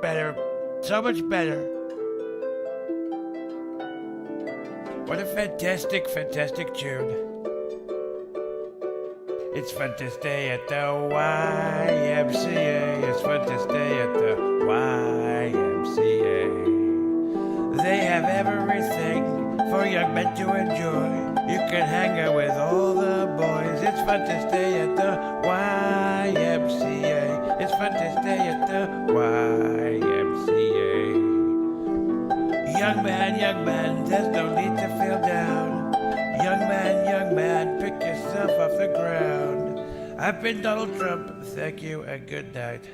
better. So much better. What a fantastic, fantastic tune. It's fun to stay at the YMCA. It's fun to stay at the YMCA. They have everything for young men to enjoy. You can hang out with all the boys. It's fun to stay at the YMCA. It's fun to stay at the YMCA. Young man, there's no need to feel down. Young man, pick yourself off the ground. I've been Donald Trump. Thank you and good night.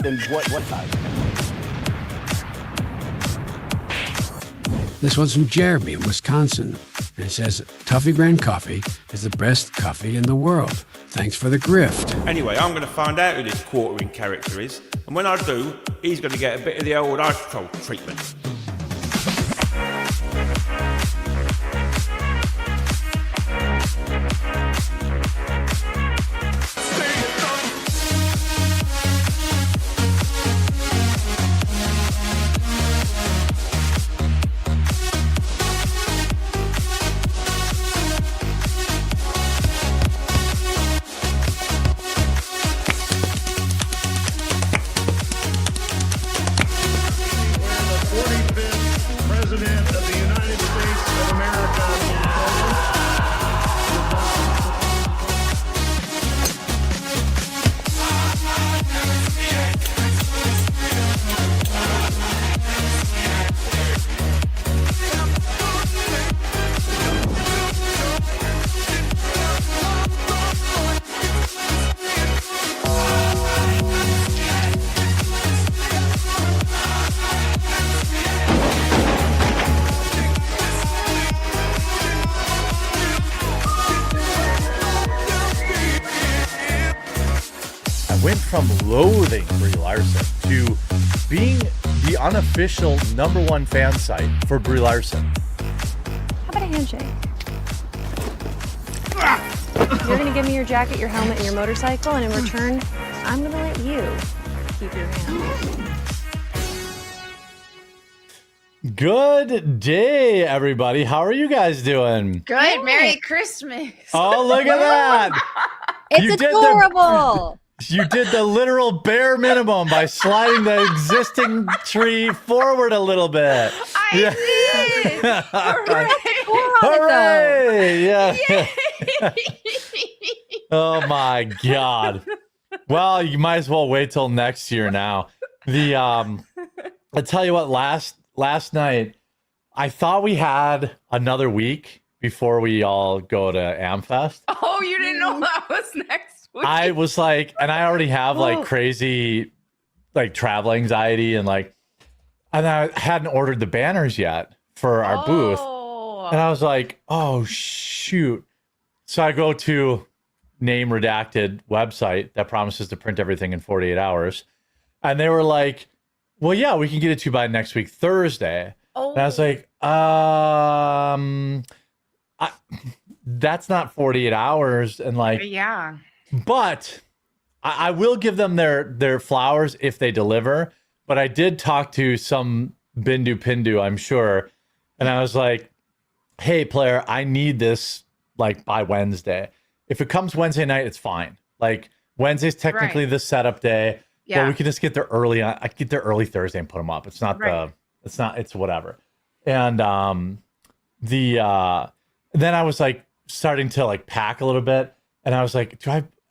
Then what size? This one's from Jeremy in Wisconsin. And it says, Toffee Brand Coffee is the best coffee in the world. Thanks for the grift. Anyway, I'm going to find out who this quartering character is. And when I do, he's going to get a bit of the old ice cold treatment. Went from loathing Brie Larson to being the unofficial #1 fan site for Brie Larson. How about a handshake? You're gonna give me your jacket, your helmet, and your motorcycle, and in return, I'm gonna let you keep your hand. Good day, everybody. How are you guys doing? Good. Merry Christmas. Oh, look at that. It's adorable. You did the literal bare minimum by sliding the existing tree forward a little bit. I did. Hooray! Yeah. Oh my God. Well, you might as well wait till next year now. I tell you what, last night I thought we had another week before we all go to AmFest. Oh, you didn't know that was next week. I was like, and I already have like crazy like travel anxiety and I hadn't ordered the banners yet for our booth. And I was like, oh shoot. So I go to name redacted website that promises to print everything in 48 hours. And they were like, well, yeah, we can get it to you by next week, Thursday. And I was like, that's not 48 hours. And yeah. But I will give them their flowers if they deliver. But I did talk to some Bindu Pindu, I'm sure. And I was like, hey, player, I need this like by Wednesday. If it comes Wednesday night, it's fine. Like Wednesday's technically the setup day. Yeah. But we can just get there early. I could get there early Thursday and put them up. It's not it's whatever. And then I was like starting to like pack a little bit. And I was like,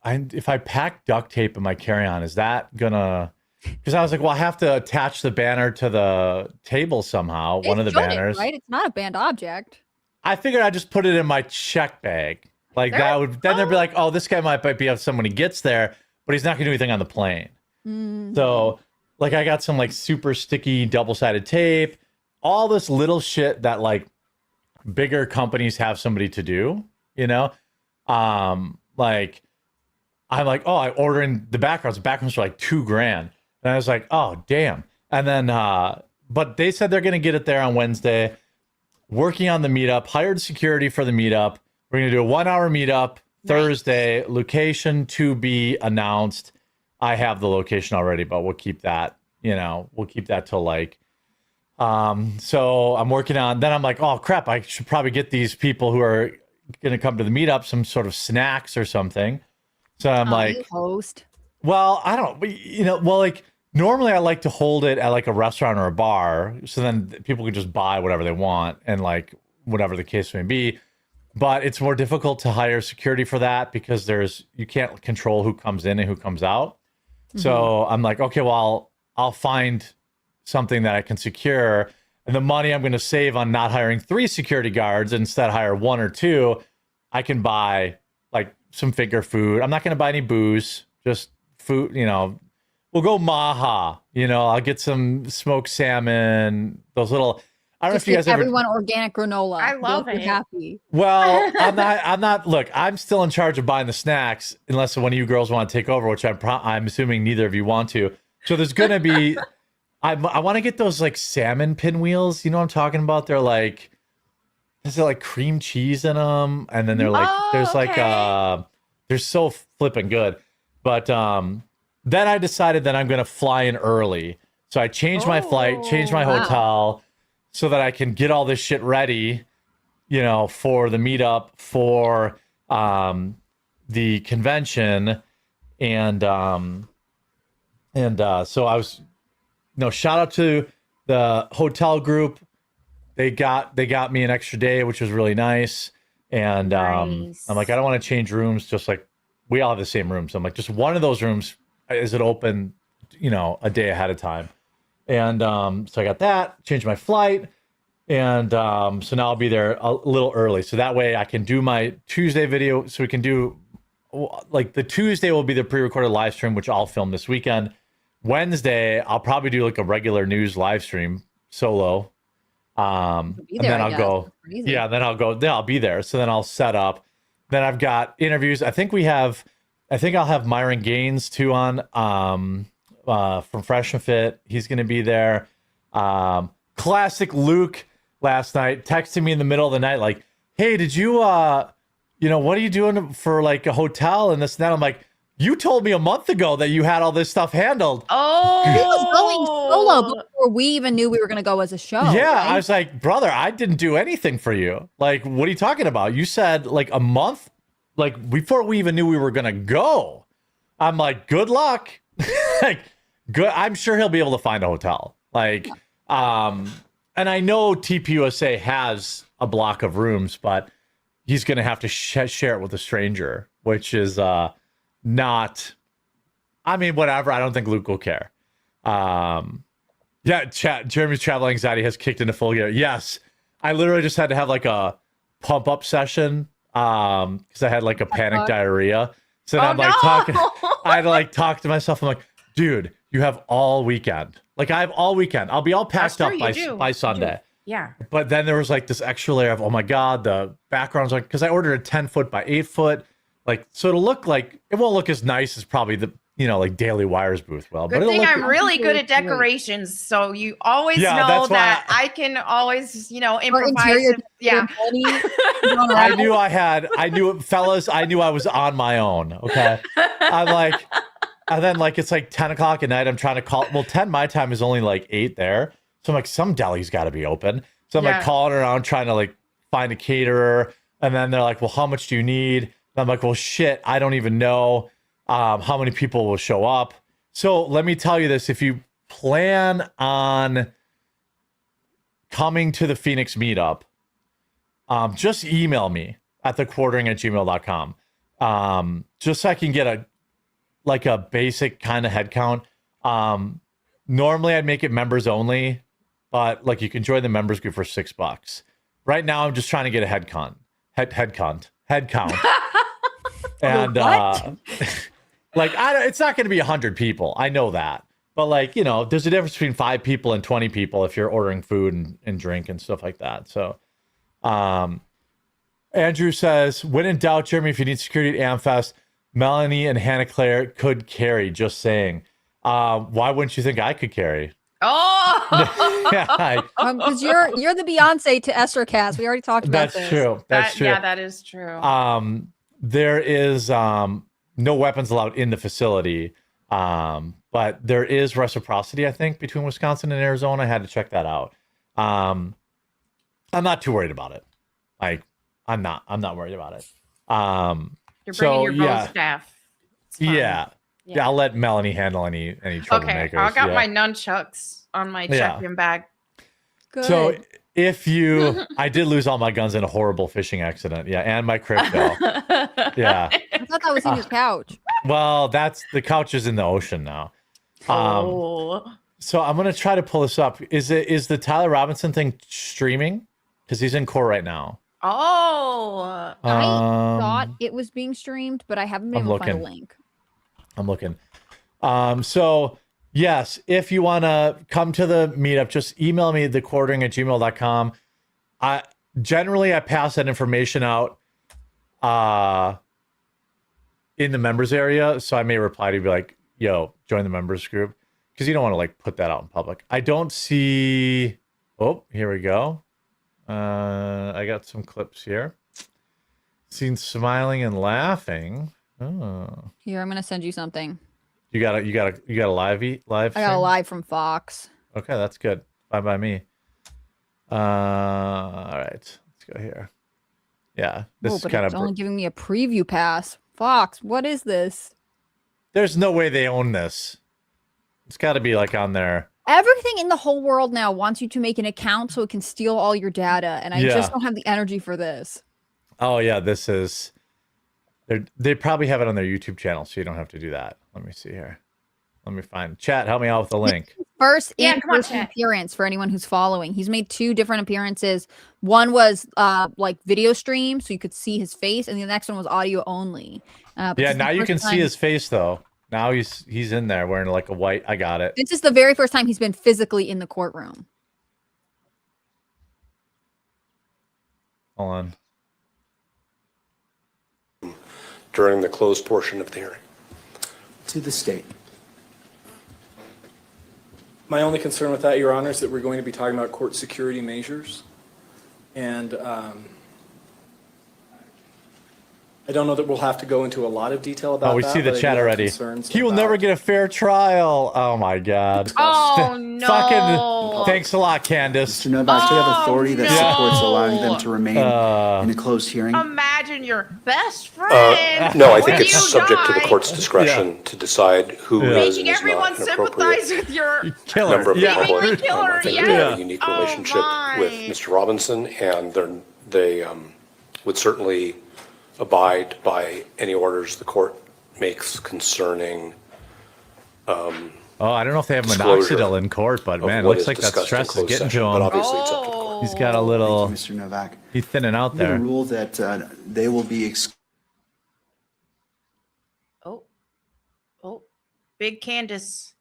if I pack duct tape in my carry-on, is that gonna, because I was like, well, I have to attach the banner to the table somehow, one of the banners. Right? It's not a banned object. I figured I'd just put it in my check bag. Like that would, then they'd be like, oh, this guy might be up someone he gets there, but he's not gonna do anything on the plane. Mm-hmm. So like I got some like super sticky double-sided tape, all this little shit that like bigger companies have somebody to do, you know? Like I'm like, oh, I ordered in the backgrounds. The backgrounds were like $2,000. And I was like, oh, damn. And then, but they said they're going to get it there on Wednesday. Working on the meetup, hired security for the meetup. We're going to do a 1 hour meetup, Thursday. Location to be announced. I have the location already, but we'll keep that, we'll keep that till like, so I'm working on, then I'm like, oh crap, I should probably get these people who are going to come to the meetup some sort of snacks or something. So I'm like, you host. well, I don't, like normally I like to hold it at like a restaurant or a bar. So then people can just buy whatever they want and like whatever the case may be. But it's more difficult to hire security for that because you can't control who comes in and who comes out. So I'm like, okay, well, I'll find something that I can secure. And the money I'm going to save on not hiring 3 security guards, instead hire 1 or 2, I can buy like some finger food. I'm not going to buy any booze, just food, we'll go Maha, I'll get some smoked salmon, those little, I don't know if you guys everyone organic granola. I love it. Happy. Well, I'm not, look, I'm still in charge of buying the snacks unless one of you girls want to take over, which I'm assuming neither of you want to. So there's going to be, I want to get those like salmon pinwheels. You know what I'm talking about? They're like, is it like cream cheese in them? And then they're like, there's like, they're so flipping good. But then I decided that I'm going to fly in early. So I changed my flight, changed my hotel, so that I can get all this shit ready, for the meetup, for the convention, and so I was, shout out to the hotel group. They got me an extra day, which was really nice. And I'm like, I don't want to change rooms. Just like we all have the same rooms. I'm like, just one of those rooms is it open, a day ahead of time. And so I got that, changed my flight. And so now I'll be there a little early. So that way I can do my Tuesday video. So we can do, like, the Tuesday will be the pre-recorded live stream, which I'll film this weekend. Wednesday, I'll probably do like a regular news live stream solo. And then I'll go. Yeah, then I'll be there. So then I'll set up. Then I've got interviews. I think I'll have Myron Gaines too on. From Fresh and Fit. He's going to be there. Classic Luke last night texting me in the middle of the night like, hey, did you, what are you doing for like a hotel and this and that? I'm like, you told me a month ago that you had all this stuff handled. Oh, he was going solo before we even knew we were going to go as a show. Yeah, right? I was like, brother, I didn't do anything for you. Like, what are you talking about? You said like a month, like before we even knew we were going to go. I'm like, good luck. Like, good. I'm sure he'll be able to find a hotel. Like, and I know TPUSA has a block of rooms, but he's going to have to share it with a stranger, which is not. I mean, whatever. I don't think Luke will care. Yeah, Jeremy's travel anxiety has kicked into full gear. Yes, I literally just had to have like a pump up session because I had like a panic diarrhea. So now I'm like talking. I had to like talk to myself. I'm like, dude, you have all weekend. Like I have all weekend. I'll be all packed up by Sunday. Yeah. But then there was like this extra layer of, oh my God, the background's like, because I ordered a 10-foot by 8-foot. Like, so it'll look like, it won't look as nice as probably the, like Daily Wire's booth will. Good thing I'm really good at decorations. So you always know that I can always, improvise. Yeah. I knew fellas, I knew I was on my own. Okay. I'm like, and then like, it's like 10 o'clock at night. I'm trying to call, 10 my time is only like 8 there. So I'm like, some deli's got to be open. So I'm like calling around trying to like find a caterer. And then they're like, well, how much do you need? And I'm like, well, shit, I don't even know how many people will show up. So let me tell you this. If you plan on coming to the Phoenix meetup, just email me at thequartering@gmail.com. Just so I can get a basic kind of head count. Normally I'd make it members only, but like you can join the members group for $6. Right now I'm just trying to get a head count. And like it's not going to be 100 people. I know that. But like, there's a difference between 5 people and 20 people if you're ordering food and drink and stuff like that. So Andrew says, when in doubt, Jeremy, if you need security at AmFest, Melanie and Hannah Claire could carry, just saying. Why wouldn't you think I could carry? Oh, Yeah, because you're the Beyonce to Esther cast. We already talked about that's this. true. That's true. Yeah, that is true. there is no weapons allowed in the facility, but there is reciprocity, I think, between Wisconsin and Arizona. I had to check that out. I'm not too worried about it. Like, I'm not worried about it. You're bringing your bow staff. Yeah. I'll let Melanie handle any troublemakers. Okay, I got my nunchucks on my check-in bag. Good. So if you, I did lose all my guns in a horrible fishing accident. Yeah, and my crypto. Yeah. I thought that was in your couch. Well, the couch is in the ocean now. So I'm gonna try to pull this up. Is the Tyler Robinson thing streaming? Because he's in court right now. Oh. I thought it was being streamed, but I haven't been able to find a link. I'm looking. So yes, if you want to come to the meetup, just email me thequartering@gmail.com. I pass that information out in the members area. So I may reply to you, be like, yo, join the members group. Because you don't want to like put that out in public. I don't see. Oh, here we go. I got some clips here. Seen smiling and laughing. Oh. Here, I'm gonna send you something. You got a live I got a live from Fox. Okay, that's good. Bye by me. All right, let's go here. Yeah, this is kind of only giving me a preview pass. Fox, what is this? There's no way they own this. It's got to be like on there. Everything in the whole world now wants you to make an account so it can steal all your data, and I just don't have the energy for this. Oh yeah, this is. They probably have it on their YouTube channel, so you don't have to do that. Let me see here. Let me find. Chat, help me out with the link. First in-person appearance for anyone who's following. He's made 2 different appearances. One was like video stream, so you could see his face, and the next one was audio only. Yeah, now you can see his face though. Now he's in there wearing like a white. I got it. This is the very first time he's been physically in the courtroom. Hold on. During the closed portion of the hearing. To the state. My only concern with that, Your Honor, is that we're going to be talking about court security measures. And I don't know that we'll have to go into a lot of detail about that. Oh, we see the chat already. He will never get a fair trial. Oh my God. Oh no. Fucking thanks a lot, Candace. Mr. Novak, do you have authority that supports allowing them to remain in a closed hearing? Imagine your best friend. No, I think it's subject to the court's discretion to decide who is and is everyone not an sympathize appropriate with your member of the public. killer. I think they have a unique relationship with Mr. Robinson, and they would certainly abide by any orders the court makes concerning oh, I don't know if they have minoxidil in court, but man, it looks like that stress is getting to him. But obviously it's up to the court. He's got a little. Thank you, Mr. Novak. He's thinning out We have there. a rule that they will be Big Candace.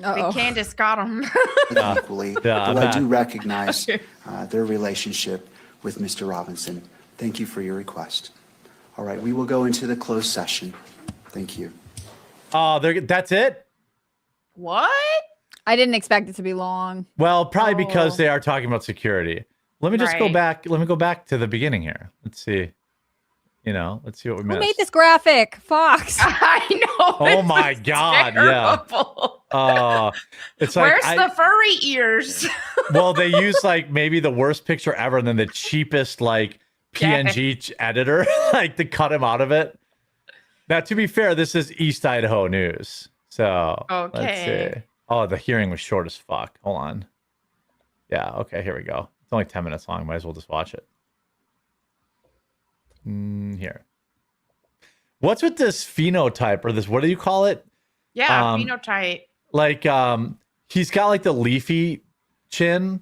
Uh-oh. Big Candace got him. equally. But I do recognize their relationship with Mr. Robinson. Thank you for your request. All right, we will go into the closed session. Thank you. Oh, that's it? What? I didn't expect it to be long. Well, probably because they are talking about security. Let me just go back. Let me go back to the beginning here. Let's see. Let's see what we missed. Who made this graphic? Fox. I know. Oh my God. Terrible. Yeah. It's like where's the furry ears? Well, they use like maybe the worst picture ever and then the cheapest like PNG editor, like to cut him out of it. Now, to be fair, this is East Idaho news. So let's see. Oh, the hearing was short as fuck. Hold on. Yeah, okay, here we go. It's only 10 minutes long. Might as well just watch it. Here. What's with this phenotype or this, what do you call it? Yeah, phenotype. Like, he's got like the leafy chin.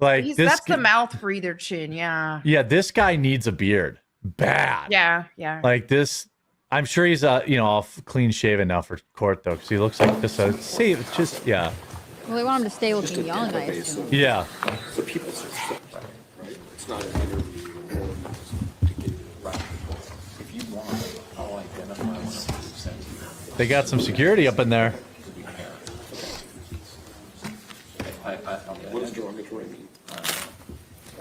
Like that's the mouth breather chin, yeah. Yeah, this guy needs a beard. Bad. Yeah. Like this, I'm sure he's all clean shaven now for court though, because he looks like just yeah. Well, they want him to stay looking young, I assume. Yeah. The people's right? It's not an interview to get right. If you want, I'll identify. They got some security up in there. What does derogatory mean?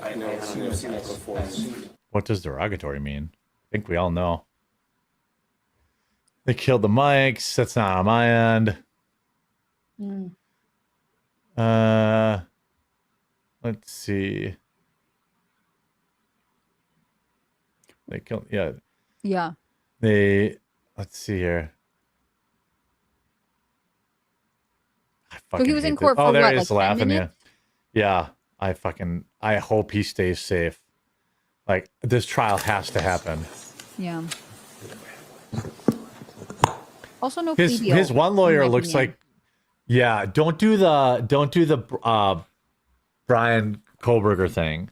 I know, I've seen that before. What does derogatory mean? I think we all know. They killed the mics. That's not on my end. Let's see. They killed. Yeah. Yeah. Let's see here. So he was in court for what, there like he is 10 laughing. minutes? Yeah. I hope he stays safe. Like, this trial has to happen. Yeah. Also, no His one lawyer looks like, yeah. Don't do the Brian Kohlberger thing.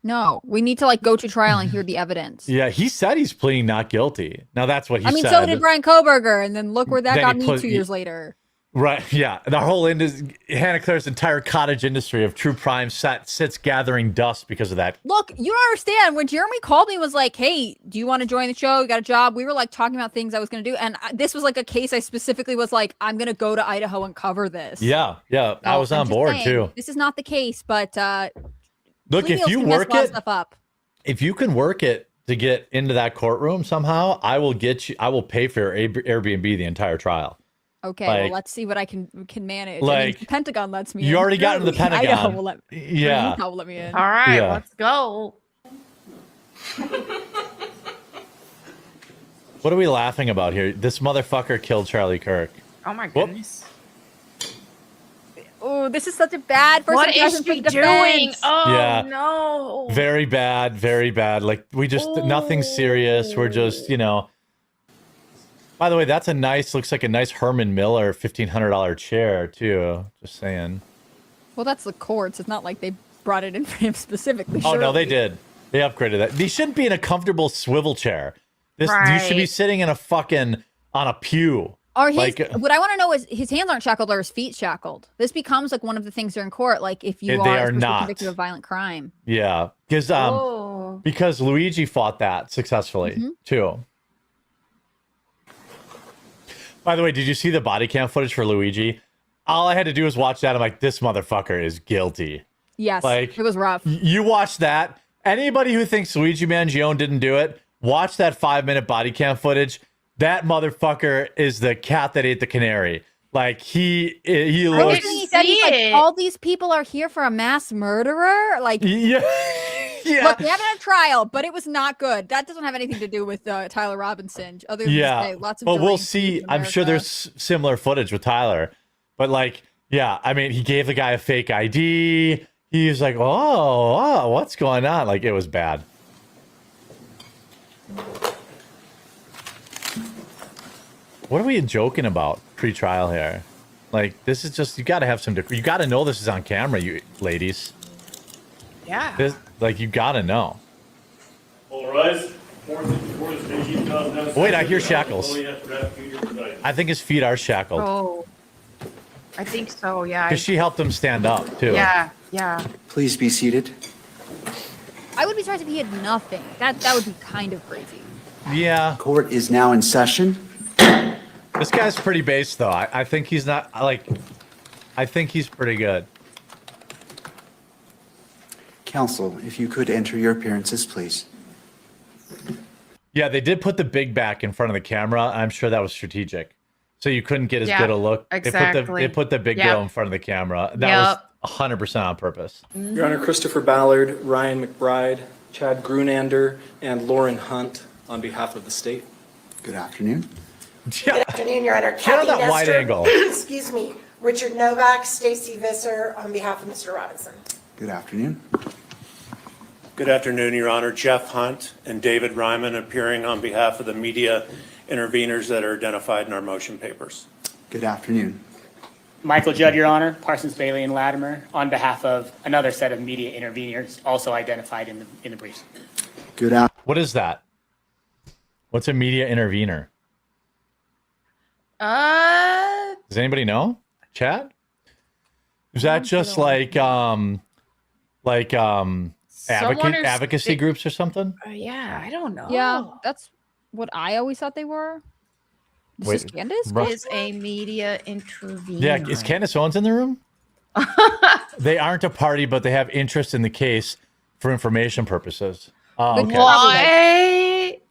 No, we need to like go to trial and hear the evidence. Yeah, he said he's pleading not guilty. Now that's what he said. I mean, so did Brian Kohlberger, and then look where that Then got he me put- 2 years later. Right, yeah. The whole Hannah Claire's entire cottage industry of true crime sits gathering dust because of that. Look, you don't understand. When Jeremy called me and was like, hey, do you want to join the show? You got a job? We were like talking about things I was going to do. And this was like a case I specifically was like, I'm going to go to Idaho and cover this. Yeah. I So was I'm on just board saying, too. This is not the case, but Look, if Leo's you gonna mess work a lot of it, stuff up. if you can work it to get into that courtroom somehow, I will pay for your Airbnb the entire trial. Okay, Like- well, let's see what I can manage. I Like, mean, the Pentagon lets me in. you already got into the Surely Pentagon. Idaho will let Yeah. Utah will let me in. All right, Yeah. let's go. What are we laughing about here? This motherfucker killed Charlie Kirk. Oh my Whoop. goodness. Oh, this is such a bad first What is impression for she the doing? defense. Oh Yeah. no. Very bad, very bad. Like, we just, nothing serious. We're just, By the way, that's looks like a nice Herman Miller $1,500 chair, too. Just saying. Well, that's the courts. It's not like they brought it in for him specifically. Oh, no, they surely. did. They upgraded that. They shouldn't be in a comfortable swivel chair. You should be Right. sitting in on a pew. Are his, Like, what I want to know is his hands aren't shackled or his feet shackled. This becomes like one of the things during court. Like if you They are are supposed to be not. convicted of violent crime. Yeah. Because Luigi fought that successfully, too. By the way, did you see the body cam footage for Luigi? All I had to do was watch that. I'm like, this motherfucker is guilty. Yes, Like, it was rough. You watch that. Anybody who thinks Luigi Mangione didn't do it, watch that 5-minute body cam footage. That motherfucker is the cat that ate the canary. Like, he looks. He said he's like, all these people are here for a mass murderer. Like, Yeah. Yeah. look, we haven't had a trial, but it was not good. That doesn't have anything to do with Tyler Robinson. Other than Yeah. to say, lots of. Well, we'll deranged see. people in I'm sure America. there's similar footage with Tyler. But, like, yeah, I mean, he gave the guy a fake ID. He was like, oh, what's going on? Like, it was bad. What are we joking about pre-trial here? Like, this is just, you got to have some, you got to know this is on camera, you ladies. Yeah. You got to know. All rise. Wait, I hear shackles. I think his feet are shackled. Oh. I think so, yeah. Because she helped him stand up, too. Yeah. Please be seated. I would be surprised if he had nothing. That would be kind of crazy. Yeah. Court is now in session. This guy's pretty base, though. I think he's not, I think he's pretty good. Counsel, if you could enter your appearances, please. Yeah, they did put the big back in front of the camera. I'm sure that was strategic. So you couldn't get as good a look. Exactly. They put the big girl in front of the camera. That was 100% on purpose. Your Honor, Christopher Ballard, Ryan McBride, Chad Grunander, and Lauren Hunt on behalf of the state. Good afternoon. Good afternoon, Your Honor. Get on that wide angle. Excuse me. Richard Novak, Stacy Visser on behalf of Mr. Robinson. Good afternoon. Good afternoon, Your Honor. Jeff Hunt and David Ryman appearing on behalf of the media interveners that are identified in our motion papers. Good afternoon. Michael Judd, Your Honor, Parsons, Bailey, and Latimer, on behalf of another set of media interveners also identified in the briefs. Good afternoon. What is that? What's a media intervener? Does anybody know? Chat? Is that just advocacy groups or something? Yeah, I don't know. Yeah, that's what I always thought they were. This is Candace? Is a media intervener. Yeah, is Candace Owens in the room? They aren't a party, but they have interest in the case for information purposes. Oh, okay.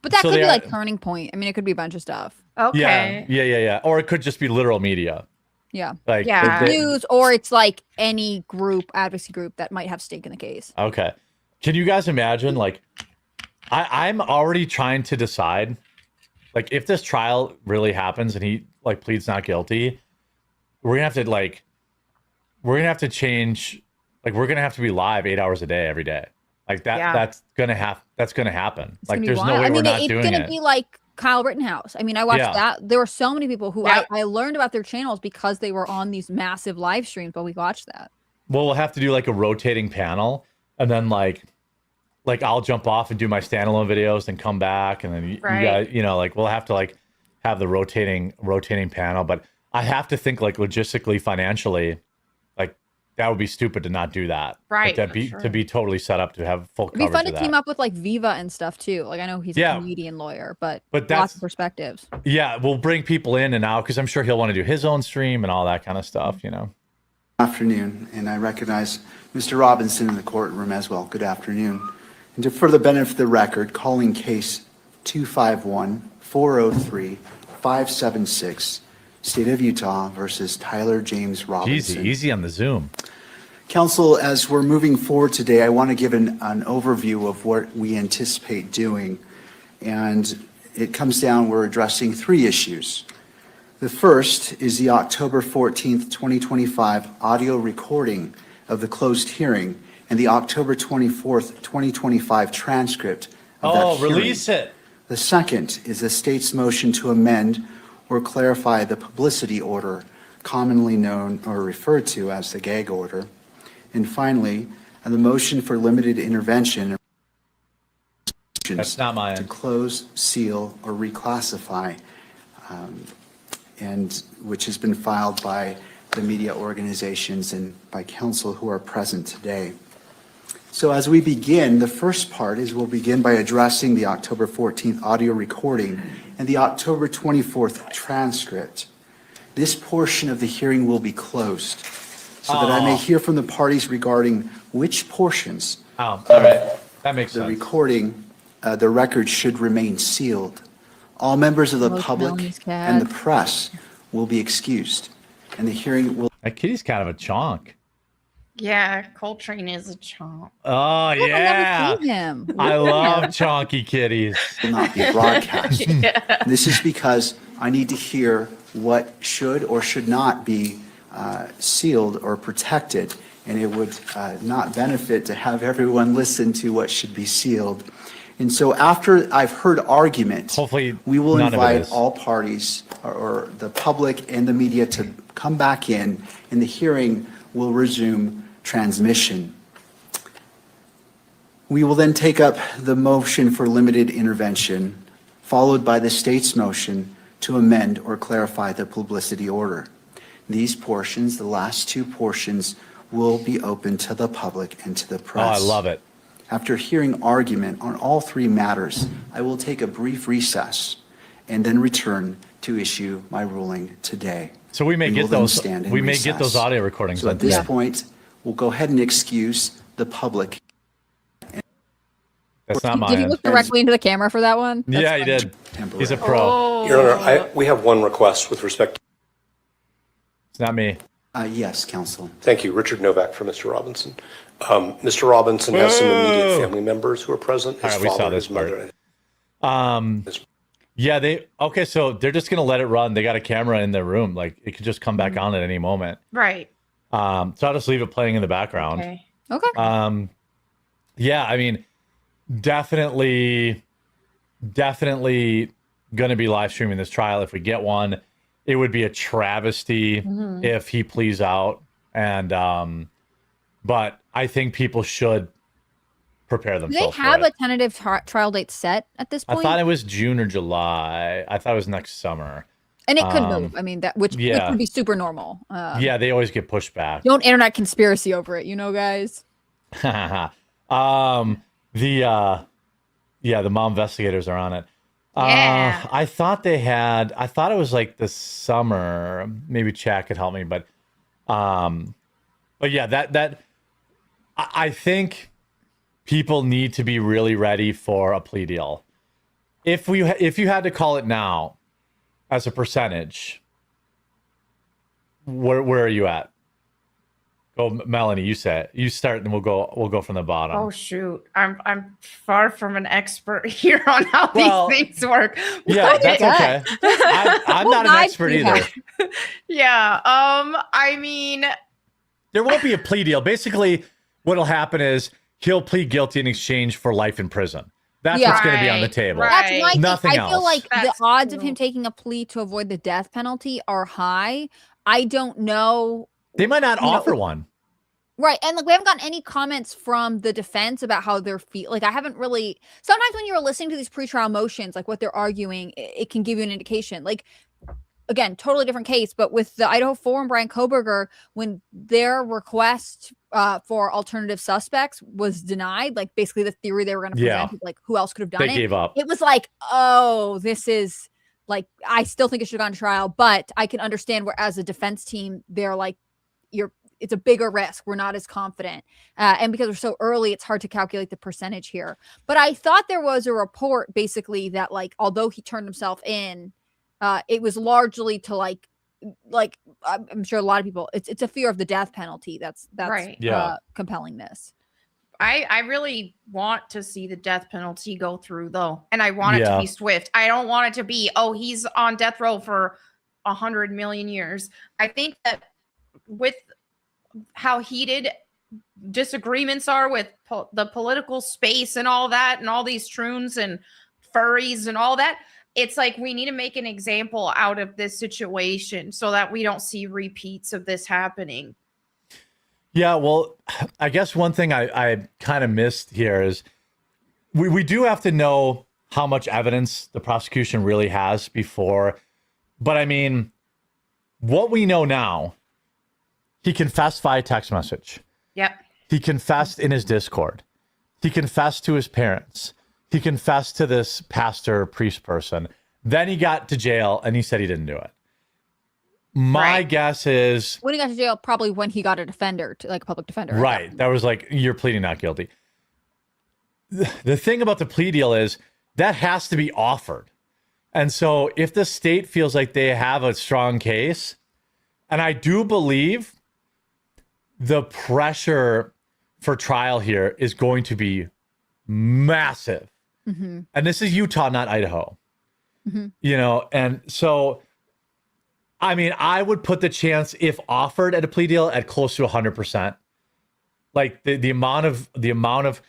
What? But that So could be they like are- Turning Point. I mean, it could be a bunch of stuff. Okay. Yeah. Or it could just be literal media. Yeah. Like Yeah. News, or it's like any group, advocacy group that might have stake in the case. Okay. Can you guys imagine? Like, I'm already trying to decide, like, if this trial really happens and he like pleads not guilty, we're gonna have to change. Like, we're gonna have to be live 8 hours a day every day. Like that. Yeah. That's gonna happen. It's Like, gonna be there's no wild. way I mean, we're not it's doing gonna it. be like Kyle Rittenhouse. I mean, I watched Yeah. that. There were so many people who Yep. I learned about their channels because they were on these massive live streams while we watched that. Well, we'll have to do like a rotating panel, and then like I'll jump off and do my standalone videos, and come back, and then you Right. guys, like we'll have to like have the rotating panel. But I have to think like logistically, financially, like that would be stupid to not do that. Right, Like, for sure. to be totally set up to have full It'd be coverage fun of to that. team up with like Viva and stuff too. Like I know he's Yeah. a comedian lawyer, but But lots that's- of perspectives. Yeah, we'll bring people in and out because I'm sure he'll want to do his own stream and all that kind of stuff. Afternoon, and I recognize Mr. Robinson in the courtroom as well. Good afternoon. And for the benefit of the record, calling case 251-403-576, State of Utah versus Tyler James Robinson. Easy on the Zoom. Council, as we're moving forward today, I want to give an overview of what we anticipate doing. And it comes down, we're addressing three issues. The first is the October 14th, 2025 audio recording of the closed hearing and the October 24th, 2025 transcript of that hearing. Release it. The second is the state's motion to amend or clarify the publicity order, commonly known or referred to as the gag order. And finally, the motion for limited intervention That's not mine. to close, seal, or reclassify, and which has been filed by the media organizations and by counsel who are present today. So as we begin, the first part is we'll begin by addressing the October 14th audio recording and the October 24th transcript. This portion of the hearing will be closed so that I may hear from the parties regarding which portions Oh, all right. That makes the sense. recording, the record should remain sealed. All members of the Most public Melanie's cat. and the press will be excused, and the hearing will That kitty's kind of a chonk. Yeah, Coltrane is a chomp. Oh, I've yeah. never seen him. I love chonky kitties. not be broadcast. This is because I need to hear what should or should not be sealed or protected, and it would not benefit to have everyone listen to what should be sealed. And so after I've heard argument, Hopefully we will none of it invite is. all parties or the public and the media to come back in, and the hearing will resume transmission. We will then take up the motion for limited intervention, followed by the state's motion to amend or clarify the publicity order. These portions, the last two portions, will be open to the public and to the Oh, press. I love it. After hearing argument on all three matters, I will take a brief recess and then return to issue my ruling today. So we may We get will then those. stand in We may get those recess. audio recordings. So on at this today. point, we'll go ahead and excuse the public. That's not Did he mine. look directly into the camera for that one? That's Yeah, he funny. did. He's a pro. Oh. Your Honor, we have one request with respect. It's not me. Yes, counsel. Thank you. Richard Novak for Mr. Robinson. Mr. Robinson has some immediate family members who are present. His All right, we saw father, this his mother. Yeah, so they're just gonna let it run. They got a camera in their room. Like it could just come back on at any moment. Right. So I'll just leave it playing in the background. Okay. Okay. Yeah, I mean, definitely gonna be live streaming this trial if we get one. It would be a travesty if he pleads out, and but I think people should prepare Do they themselves. have for a it. tentative trial date set at this I point? thought it was June or July. I thought it was next summer. And it could move. I mean, which yeah. would be super normal. Yeah, they always get pushed back. Don't internet conspiracy over it, guys. The mom investigators are on it. Yeah. I thought it was like the summer. Maybe Chad could help me, but yeah, I think people need to be really ready for a plea deal. if you had to call it now as a percentage, where are you at? Go, Melanie. You say it. You start, and we'll go from the bottom. Oh shoot, I'm far from an expert here on how these things work. Yeah, that's okay. I'm not an expert either. Yeah. I mean, there won't be a plea deal. Basically, what'll happen is he'll plead guilty in exchange for life in prison. That's what's going to be on the table. That's my Nothing thing. else. I feel like That's the odds of him taking a plea to avoid the death penalty are high. I don't know. They might not offer one. Right. And like we haven't gotten any comments from the defense about how they're like I haven't really sometimes when you're listening to these pretrial motions, like what they're arguing, it can give you an indication. Like again, totally different case, but with the Idaho 4 and Brian Koberger, when their request for alternative suspects was denied, like basically the theory they were going to present, like who else could have done it? They gave up. It was like, oh, this is like, I still think it should have gone to trial, but I can understand where as a defense team, they're like, it's a bigger risk. We're not as confident. And because we're so early, it's hard to calculate the percentage here. But I thought there was a report basically that like, although he turned himself in, it was largely to like I'm sure a lot of people, it's a fear of the death penalty. That's right. Compelling this. I really want to see the death penalty go through though. And I want it to be swift. I don't want it to be, oh, he's on death row for 100 million years. I think that with how heated disagreements are with the political space and all that, and all these troons and furries and all that, it's like we need to make an example out of this situation so that we don't see repeats of this happening. Yeah, well, I guess one thing I kind of missed here is we do have to know how much evidence the prosecution really has before. But I mean, what we know now, he confessed via text message. Yep. He confessed in his Discord. He confessed to his parents. He confessed to this pastor, priest person. Then he got to jail and he said he didn't do it. My guess is when he got to jail, probably when he got a defender, like a public defender. Right. That was like, you're pleading not guilty. The thing about the plea deal is that has to be offered. And so if the state feels like they have a strong case, and I do believe the pressure for trial here is going to be massive. Mm-hmm. And this is Utah, not Idaho. Mm-hmm. You know, and so, I mean, I would put the chance, if offered at a plea deal, at close to 100%. Like the amount of,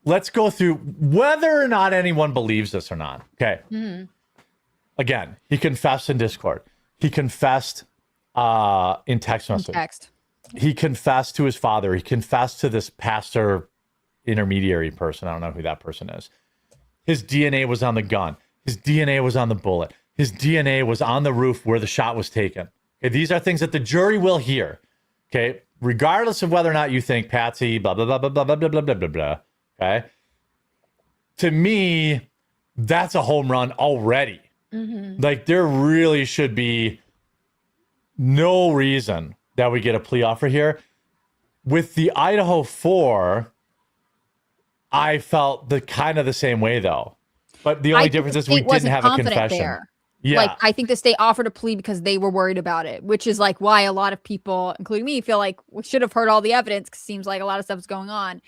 let's go through whether or not anyone believes this or not. Okay. Mm-hmm. Again, he confessed in Discord. He confessed in text message. He confessed to his father. He confessed to this pastor intermediary person. I don't know who that person is. His DNA was on the gun. His DNA was on the bullet. His DNA was on the roof where the shot was taken. Okay, these are things that the jury will hear. Okay, regardless of whether or not you think Patsy, blah, blah, blah, blah, blah, blah, blah, blah, blah, blah. Okay. To me, that's a home run already. Mm-hmm. Like, there really should be no reason that we get a plea offer here. With the Idaho 4, I felt the same way though. But the only difference is we didn't have a confession. There. Yeah. Like, I think the state offered a plea because they were worried about it, which is like why a lot of people, including me, feel like we should have heard all the evidence because it seems like a lot of stuff is going on.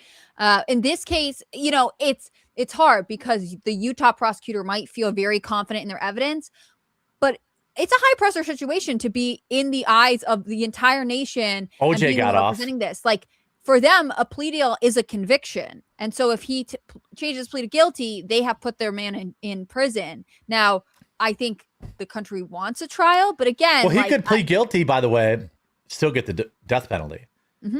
In this case, you know, it's hard because the Utah prosecutor might feel very confident in their evidence, but it's a high pressure situation to be in the eyes of the entire nation. OJ got off. Representing this, like, for them, a plea deal is a conviction. And so if he changes his plea to guilty, they have put their man in prison. Now, I think the country wants a trial, but again... Well, he could plead guilty, by the way, still get the death penalty. Mm-hmm.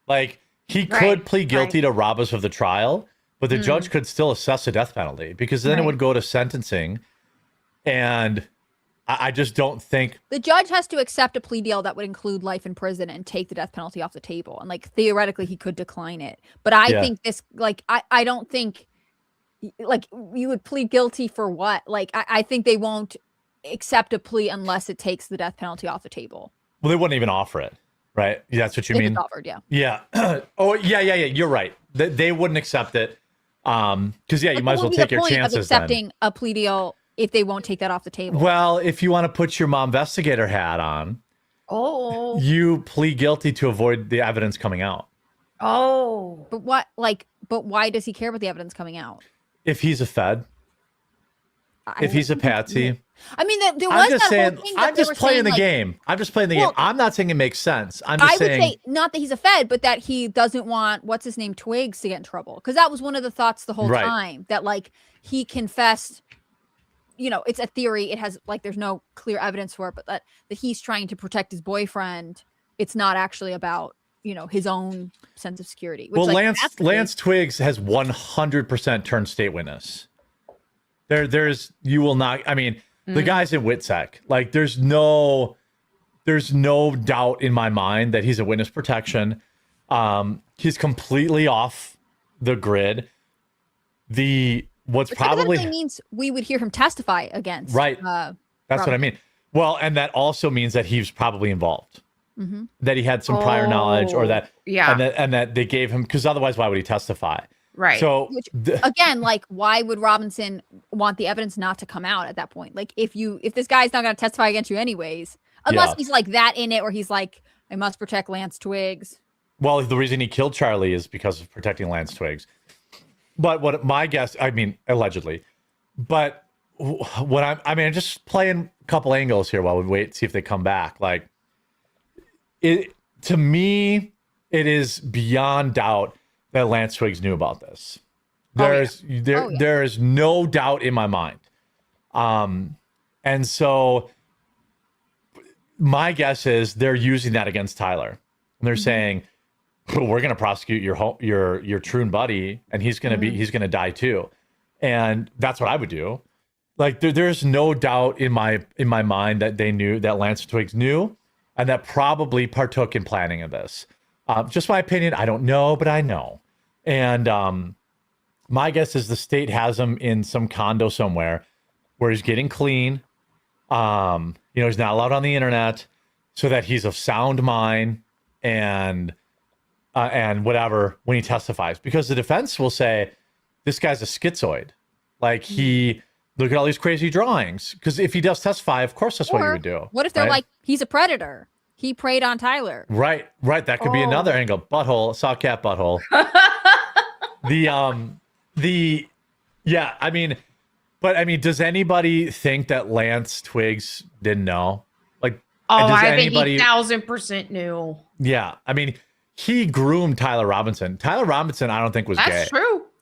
Like, he could plead guilty to rob us of the trial, but the judge could still assess a death penalty because then it would go to sentencing. And I just don't think... The judge has to accept a plea deal that would include life in prison and take the death penalty off the table. And, like, theoretically, he could decline it. But I think this, like, I don't think, like, you would plead guilty for what? Like, I think they won't accept a plea unless it takes the death penalty off the table. Well, they wouldn't even offer it, right? That's what you mean? It's offered, yeah. Yeah. Oh, yeah. You're right. They wouldn't accept it. Because yeah, you But might what as well would be take the your point chances. of accepting a plea deal if they won't take that off the table? Well, if you want to put your mom investigator hat on, you plead guilty to avoid the evidence coming out. But what, like, but why does he care about the evidence coming out? If he's a Fed, if he's a patsy. I mean, there I'm was just that saying, whole thing that I'm they just were playing saying, the like, game. I'm just playing the Well, game. I'm not saying it makes sense. I'm just I would saying. say not that he's a Fed, but that he doesn't want what's his name Twigs to get in trouble, because that was one of the thoughts the whole Right. time, that like he confessed. You know, it's a theory. It has like there's no clear evidence for it, but that he's trying to protect his boyfriend. It's not actually about, you know, his own sense of security. Which, Well, like, Lance Twiggs has 100% turned state witness. There's you will not. I mean, the guy's in WITSEC. Like, there's no doubt in my mind that he's a witness protection. He's completely off the grid. What's which probably hypothetically means we would hear him testify against. Right. That's what I mean. Well, and that also means that he was probably involved. Mm-hmm. That he had some prior knowledge, or that yeah, and that they gave him, because otherwise, why would he testify? Right. So Which, again, like, why would Robinson want the evidence not to come out at that point? Like, if this guy's not going to testify against you anyways, unless he's like that in it, or he's like, I must protect Lance Twiggs. Well, the reason he killed Charlie is because of protecting Lance Twiggs. But what my guess, I mean, allegedly, but what I'm just playing a couple angles here while we wait, see if they come back. Like, to me, it is beyond doubt that Lance Twiggs knew about this. There is no doubt in my mind. And so my guess is they're using that against Tyler. And they're saying, we're going to prosecute your Troon buddy, and he's going to die too. And that's what I would do. Like, there's no doubt in my mind that they knew, that Lance Twiggs knew, and that probably partook in planning of this. Just my opinion. I don't know, but I know. And my guess is the state has him in some condo somewhere where he's getting clean. He's not allowed on the internet, so that he's of sound mind and whatever when he testifies. Because the defense will say, this guy's a schizoid. Like, look at all these crazy drawings. Because if he does testify, of course that's what he would do. What if they're like, he's a predator? He preyed on Tyler. Right. That could be another angle. Butthole, saw cat butthole. I mean, does anybody think that Lance Twiggs didn't know? Like, I think he 1,000% knew. Yeah. I mean, he groomed Tyler Robinson. Tyler Robinson, I don't think was gay.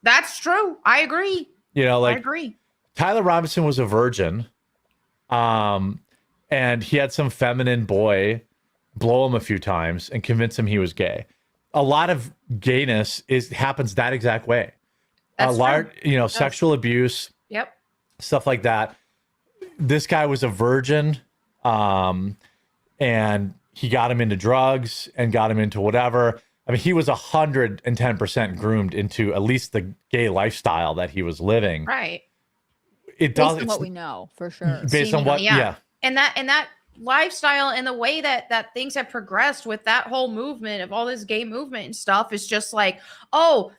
That's true. I agree. I agree. Tyler Robinson was a virgin. And he had some feminine boy blow him a few times and convince him he was gay. A lot of gayness happens that exact way. That's true. Sexual abuse. Yep. Stuff like that. This guy was a virgin, and he got him into drugs and got him into whatever. I mean, he was 110% groomed into at least the gay lifestyle that he was living. Right. Based on what we know, for sure. Based on what, yeah. And that lifestyle and the way that things have progressed with that whole movement of all this gay movement and stuff is just like, oh,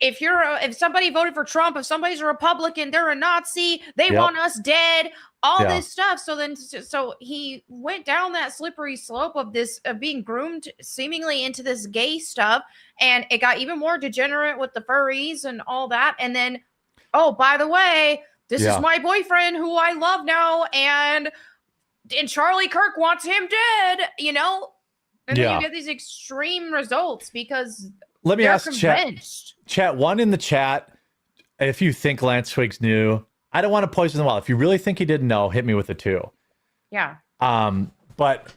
if somebody voted for Trump, if somebody's a Republican, they're a Nazi, they want us dead, all this stuff. So he went down that slippery slope of being groomed seemingly into this gay stuff, and it got even more degenerate with the furries and all that. And then, oh, by the way, this is my boyfriend who I love now, and Charlie Kirk wants him dead, And then you get these extreme results because let me ask convinced. Chat one in the chat. If you think Lance Twiggs knew, I don't want to poison the well. If you really think he didn't know, hit me with a 2. Yeah. But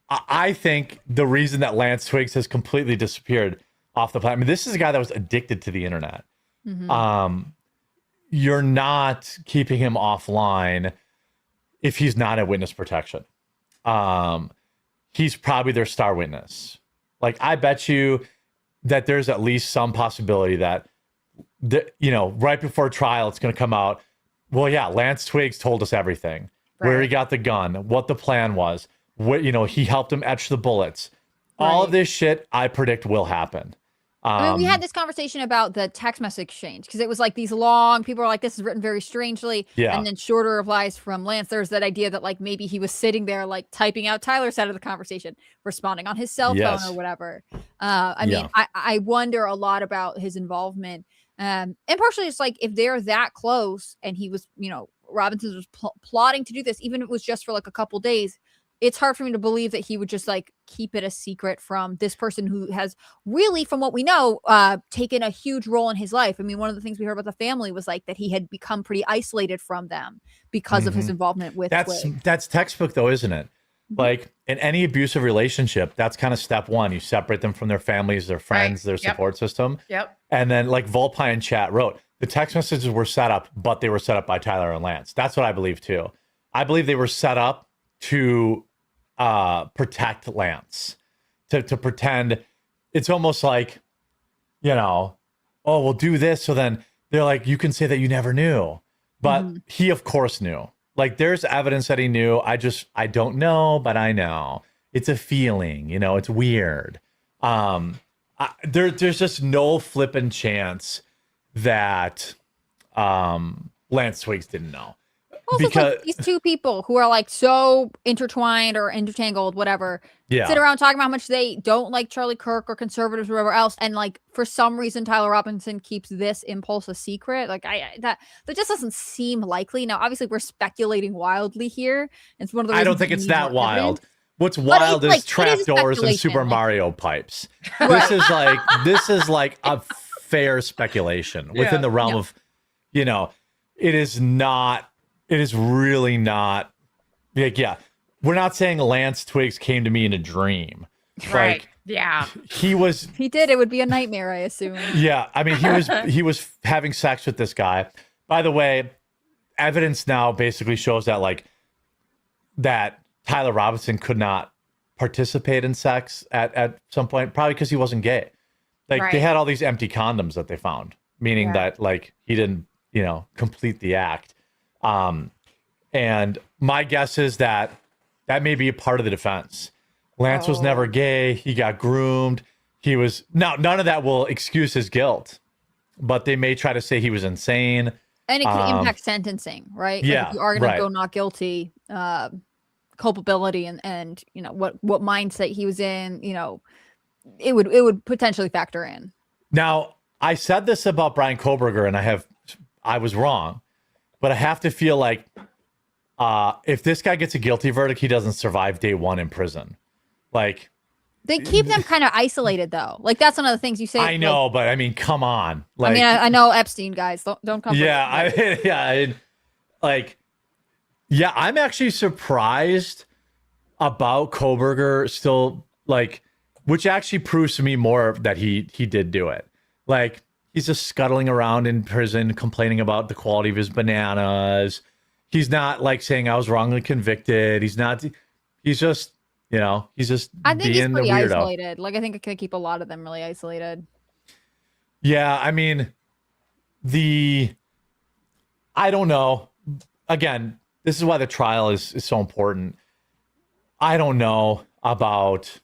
I think the reason that Lance Twiggs has completely disappeared off the planet. I mean, this is a guy that was addicted to the internet. Mm-hmm. You're not keeping him offline if he's not a witness protection. He's probably their star witness. Like, I bet you that there's at least some possibility that, right before trial, it's going to come out. Well, yeah, Lance Twiggs told us everything, where he got the gun, what the plan was, he helped him etch the bullets. All of this shit, I predict will happen. I mean, we had this conversation about the text message exchange because it was like these long, people were like, this is written very strangely. Yeah. And then shorter replies from Lance. There's that idea that like maybe he was sitting there like typing out Tyler's side of the conversation, responding on his cell phone or whatever. I mean, I wonder a lot about his involvement. And partially it's like if they're that close and he was, you know, Robinson was plotting to do this, even if it was just for like a couple days, it's hard for me to believe that he would just like keep it a secret from this person who has really, from what we know, taken a huge role in his life. I mean, one of the things we heard about the family was like that he had become pretty isolated from them because of his involvement with that's textbook though, isn't it? Like in any abusive relationship, that's kind of step one. You separate them from their families, their friends, their support system. And then like Volpine chat wrote, the text messages were set up, but they were set up by Tyler and Lance. That's what I believe too. I believe they were set up to protect Lance, to pretend it's almost like, you know, oh, we'll do this. So then they're like, you can say that you never knew, but he of course knew. Like there's evidence that he knew. I don't know, but I know it's a feeling, you know, it's weird. There's just no flipping chance that Lance Twiggs didn't know. Also, because like these two people who are like so intertwined or intertangled, whatever, sit around talking about how much they don't like Charlie Kirk or conservatives or whatever else, and like for some reason Tyler Robinson keeps this impulse a secret. Like that just doesn't seem likely. Now, obviously, we're speculating wildly here. It's one of the. I don't think it's that wild. What's wild is like, trapdoors and Super Mario pipes. This is like a fair speculation within the realm of, you know, it is not. It is really not like, we're not saying Lance Twiggs came to me in a dream. Right. Like, he did. It would be a nightmare, I assume. Yeah. I mean, he was having sex with this guy. By the way, evidence now basically shows that like that Tyler Robinson could not participate in sex at some point, probably because he wasn't gay. Like they had all these empty condoms that they found, meaning that like he didn't, you know, complete the act. And my guess is that may be a part of the defense. Lance was never gay. He got groomed. He was none of that will excuse his guilt, but they may try to say he was insane. And it could impact sentencing, right? Yeah. Like if you are going to go not guilty, culpability and, you know, what mindset he was in, you know, it would potentially factor in. Now, I said this about Brian Koberger and I was wrong. But I have to feel like if this guy gets a guilty verdict, he doesn't survive day one in prison. Like they keep them kind of isolated, though. Like that's one of the things you say. I know, but I mean, come on. Like, I mean, I know Epstein guys. Don't come. Yeah, I'm actually surprised about Koberger still, like, which actually proves to me more that he did do it. Like. He's just scuttling around in prison, complaining about the quality of his bananas. He's not like saying I was wrongly convicted. He's not. He's just, you know, he's just. I think he's pretty weirdo. isolated. Like I think it could keep a lot of them really isolated. Yeah, I mean, I don't know. Again, this is why the trial is so important. I don't know about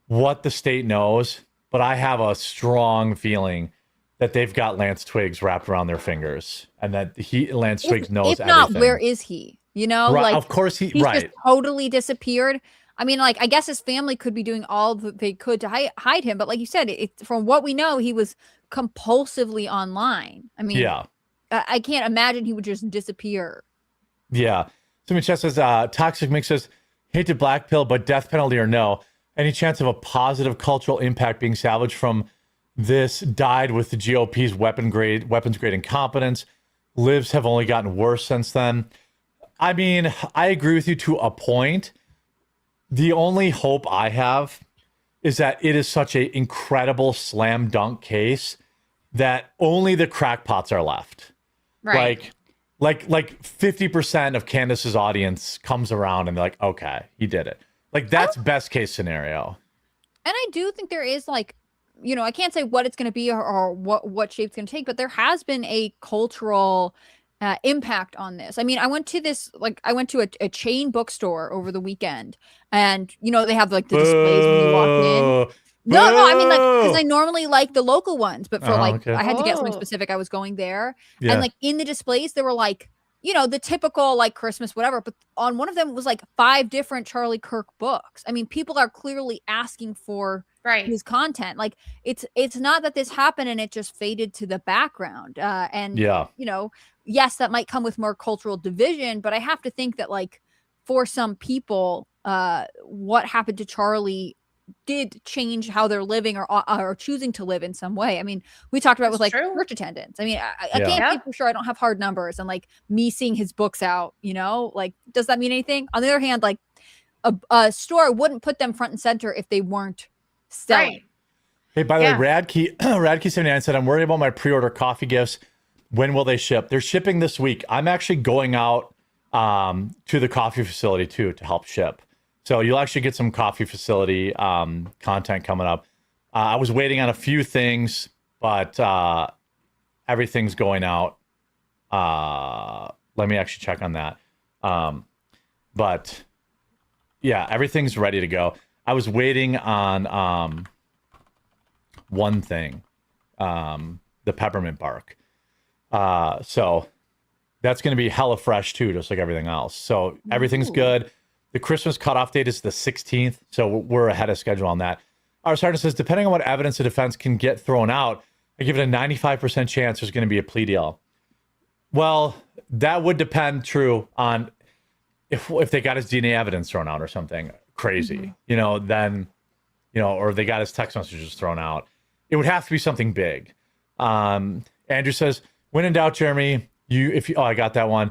what the state knows, but I have a strong feeling that they've got Lance Twiggs wrapped around their fingers, and that Lance Twiggs knows. If not, everything. where is he? You know, right, like of course he's just totally disappeared. I mean, like I guess his family could be doing all that they could to hide him, but like you said, from what we know, he was compulsively online. I mean, I can't imagine he would just disappear. Yeah. Somebody chat says, Toxic Mix says, hate to black pill, but death penalty or no, any chance of a positive cultural impact being salvaged from this died with the GOP's weapons grade incompetence. Lives have only gotten worse since then. I mean, I agree with you to a point. The only hope I have is that it is such an incredible slam dunk case that only the crackpots are left. Right. Like 50% of Candace's audience comes around and they're like, okay, he did it. Like that's best case scenario. And I do think there is like, you know, I can't say what it's going to be or what shape it's going to take, but there has been a cultural impact on this. I mean, I went to a chain bookstore over the weekend, and you know they have like the displays when you walk in. No, I mean, like, because I normally like the local ones, but for okay. I had to get something specific. I was going there, Yeah. and like in the displays, there were like, the typical like Christmas whatever. But on one of them was like 5 different Charlie Kirk books. I mean, people are clearly asking for his content. Like, it's not that this happened and it just faded to the background. And yes, that might come with more cultural division, but I have to think that like for some people, what happened to Charlie did change how they're living or choosing to live in some way. I mean, we talked about with like church attendance. I mean, I can't be for sure. I don't have hard numbers, and like me seeing his books out, like, does that mean anything? On the other hand, like a store wouldn't put them front and center if they weren't selling. Right. Hey, by the way, Radkey79 said, I'm worried about my pre-order coffee gifts. When will they ship? They're shipping this week. I'm actually going out to the coffee facility too to help ship. So you'll actually get some coffee facility content coming up. I was waiting on a few things, but everything's going out. Let me actually check on that. But yeah, everything's ready to go. I was waiting on one thing, the peppermint bark. So that's going to be hella fresh too, just like everything else. So everything's good. The Christmas cutoff date is the 16th, so we're ahead of schedule on that. Our sergeant says, depending on what evidence the defense can get thrown out, I give it a 95% chance there's going to be a plea deal. Well, that would depend, true, on if they got his DNA evidence thrown out or something crazy, then, or they got his text messages thrown out. It would have to be something big. Andrew says, when in doubt, Jeremy, I got that one.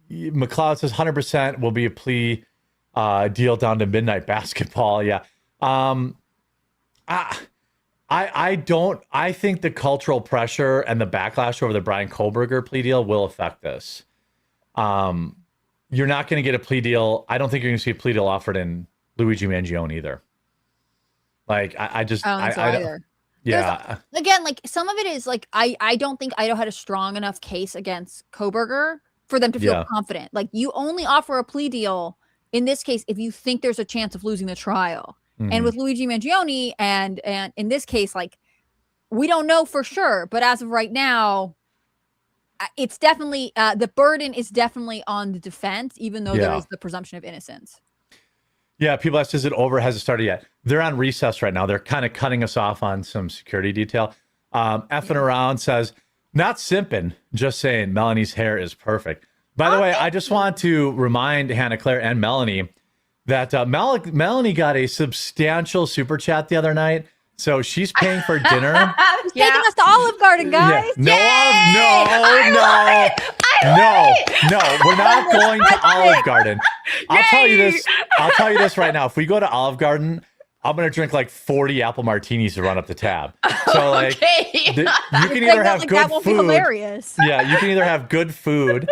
McLeod says 100% will be a plea deal down to midnight basketball. Yeah. I think the cultural pressure and the backlash over the Brian Kohlberger plea deal will affect this. You're not going to get a plea deal. I don't think you're going to see a plea deal offered in Luigi Mangione either. Like, I don't think so either. Yeah. Again, like some of it is like, I don't think Idaho had a strong enough case against Kohlberger for them to feel confident. Like, you only offer a plea deal in this case if you think there's a chance of losing the trial. Mm-hmm. And with Luigi Mangione and in this case, like, we don't know for sure, but as of right now, it's definitely the burden is definitely on the defense, even though there is the presumption of innocence. Yeah, people ask, is it over? Has it started yet? They're on recess right now. They're kind of cutting us off on some security detail. Effing around says, not simping, just saying Melanie's hair is perfect. By the way, I just want to remind Hannah Claire and Melanie that Melanie got a substantial super chat the other night. So she's paying for dinner. She's taking us to Olive Garden, guys. Yeah. No, we're not going to Olive Garden. I'll tell you this right now. If we go to Olive Garden, I'm going to drink like 40 apple martinis to run up the tab. So like, you can either have good food. Hilarious. Yeah, you can either have good food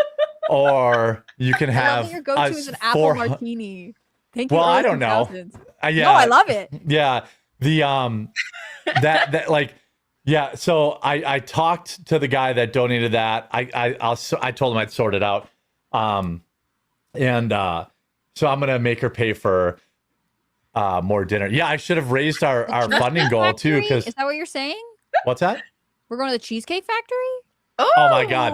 or you can have your go-to is an apple martini. Thank you. Well, I don't know. No, I love it. Yeah. The that like, yeah. So I talked to the guy that donated that. I told him I'd sort it out. So I'm gonna make her pay for more dinner. Yeah, I should have raised our funding goal too. Because is that what you're saying? What's that? We're going to the Cheesecake Factory? Oh my God.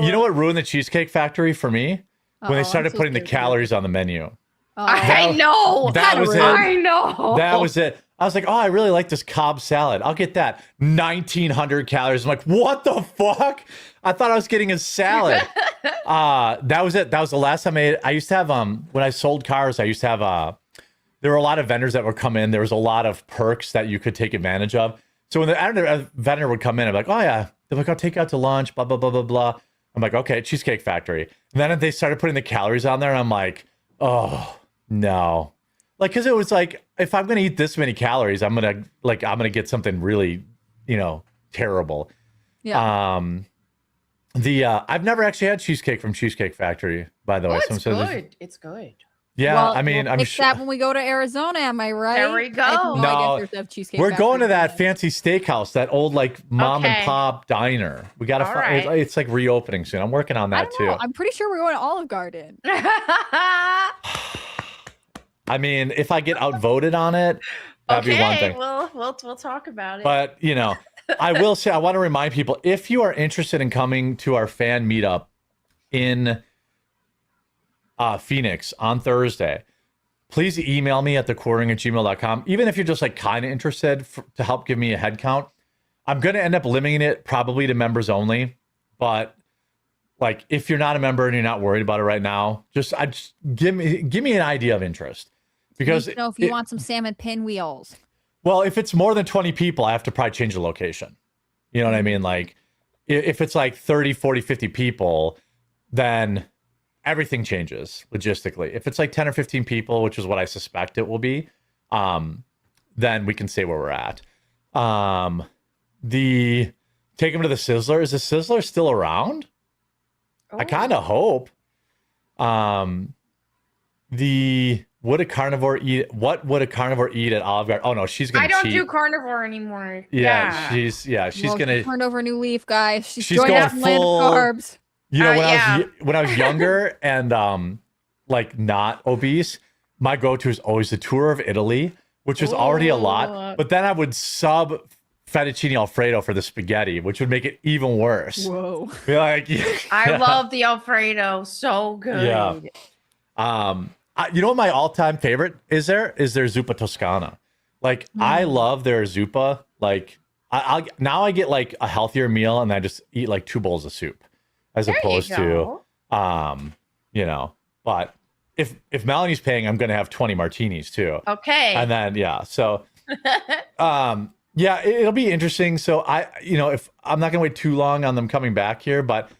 You know what ruined the Cheesecake Factory for me? When they started putting the calories on the menu. I know. That was it. I know. That was it. I was like, oh, I really like this Cobb salad. I'll get that. 1,900 calories. I'm like, what the fuck? I thought I was getting a salad. That was it. That was the last time I used to have, when I sold cars, I used to have, there were a lot of vendors that would come in. There was a lot of perks that you could take advantage of. So when the vendor would come in, I'm like, oh yeah. They're like, I'll take you out to lunch, blah, blah, blah, blah, blah. I'm like, okay, Cheesecake Factory. And then they started putting the calories on there, and I'm like, oh, no. Like, because it was like, if I'm going to eat this many calories, I'm going to get something really, terrible. Yeah. I've never actually had cheesecake from Cheesecake Factory, by the way. It's good. It's good. Yeah, well, I mean, I'm sure. Except when we go to Arizona, am I right? There we go. We're going to that fancy steakhouse, that old mom and pop diner. We got to find. Right. It's like reopening soon. I'm working on that too. I'm pretty sure we're going to Olive Garden. I mean, if I get outvoted on it, That'd be one thing. We'll talk about it. But, you know, I will say, I want to remind people, if you are interested in coming to our fan meetup in Phoenix on Thursday, please email me at thequartering@gmail.com. Even if you're just like kind of interested to help give me a head count. I'm going to end up limiting it probably to members only. But like, if you're not a member and you're not worried about it right now, just give me an idea of interest. Because you know, if you want some salmon pinwheels. Well, if it's more than 20 people, I have to probably change the location. You know what I mean? Like, if it's like 30, 40, 50 people, then everything changes logistically. If it's like 10 or 15 people, which is what I suspect it will be, then we can say where we're at. Take them to the Sizzler. Is the Sizzler still around? I kind of hope. Would a carnivore eat? What would a carnivore eat at Olive Garden? Oh no, she's gonna. I don't cheat. do carnivore anymore. Yeah, she's gonna. She turned over a new leaf, guys. She's She's going going out and land of full- carbs. You know, when I was younger and like not obese, my go-to is always the tour of Italy, which is already a lot. But then I would sub fettuccine alfredo for the spaghetti, which would make it even worse. Whoa! Be like, I love the Alfredo. So good. Yeah. You know what my all-time favorite is there Zuppa Toscana. Like I love their Zuppa. Like now I get like a healthier meal and I just eat like 2 bowls of soup as opposed to you know, but if Melanie's paying, I'm gonna have 20 martinis too. Okay. And then so yeah, it'll be interesting. So if I'm not gonna wait too long on them coming back here, but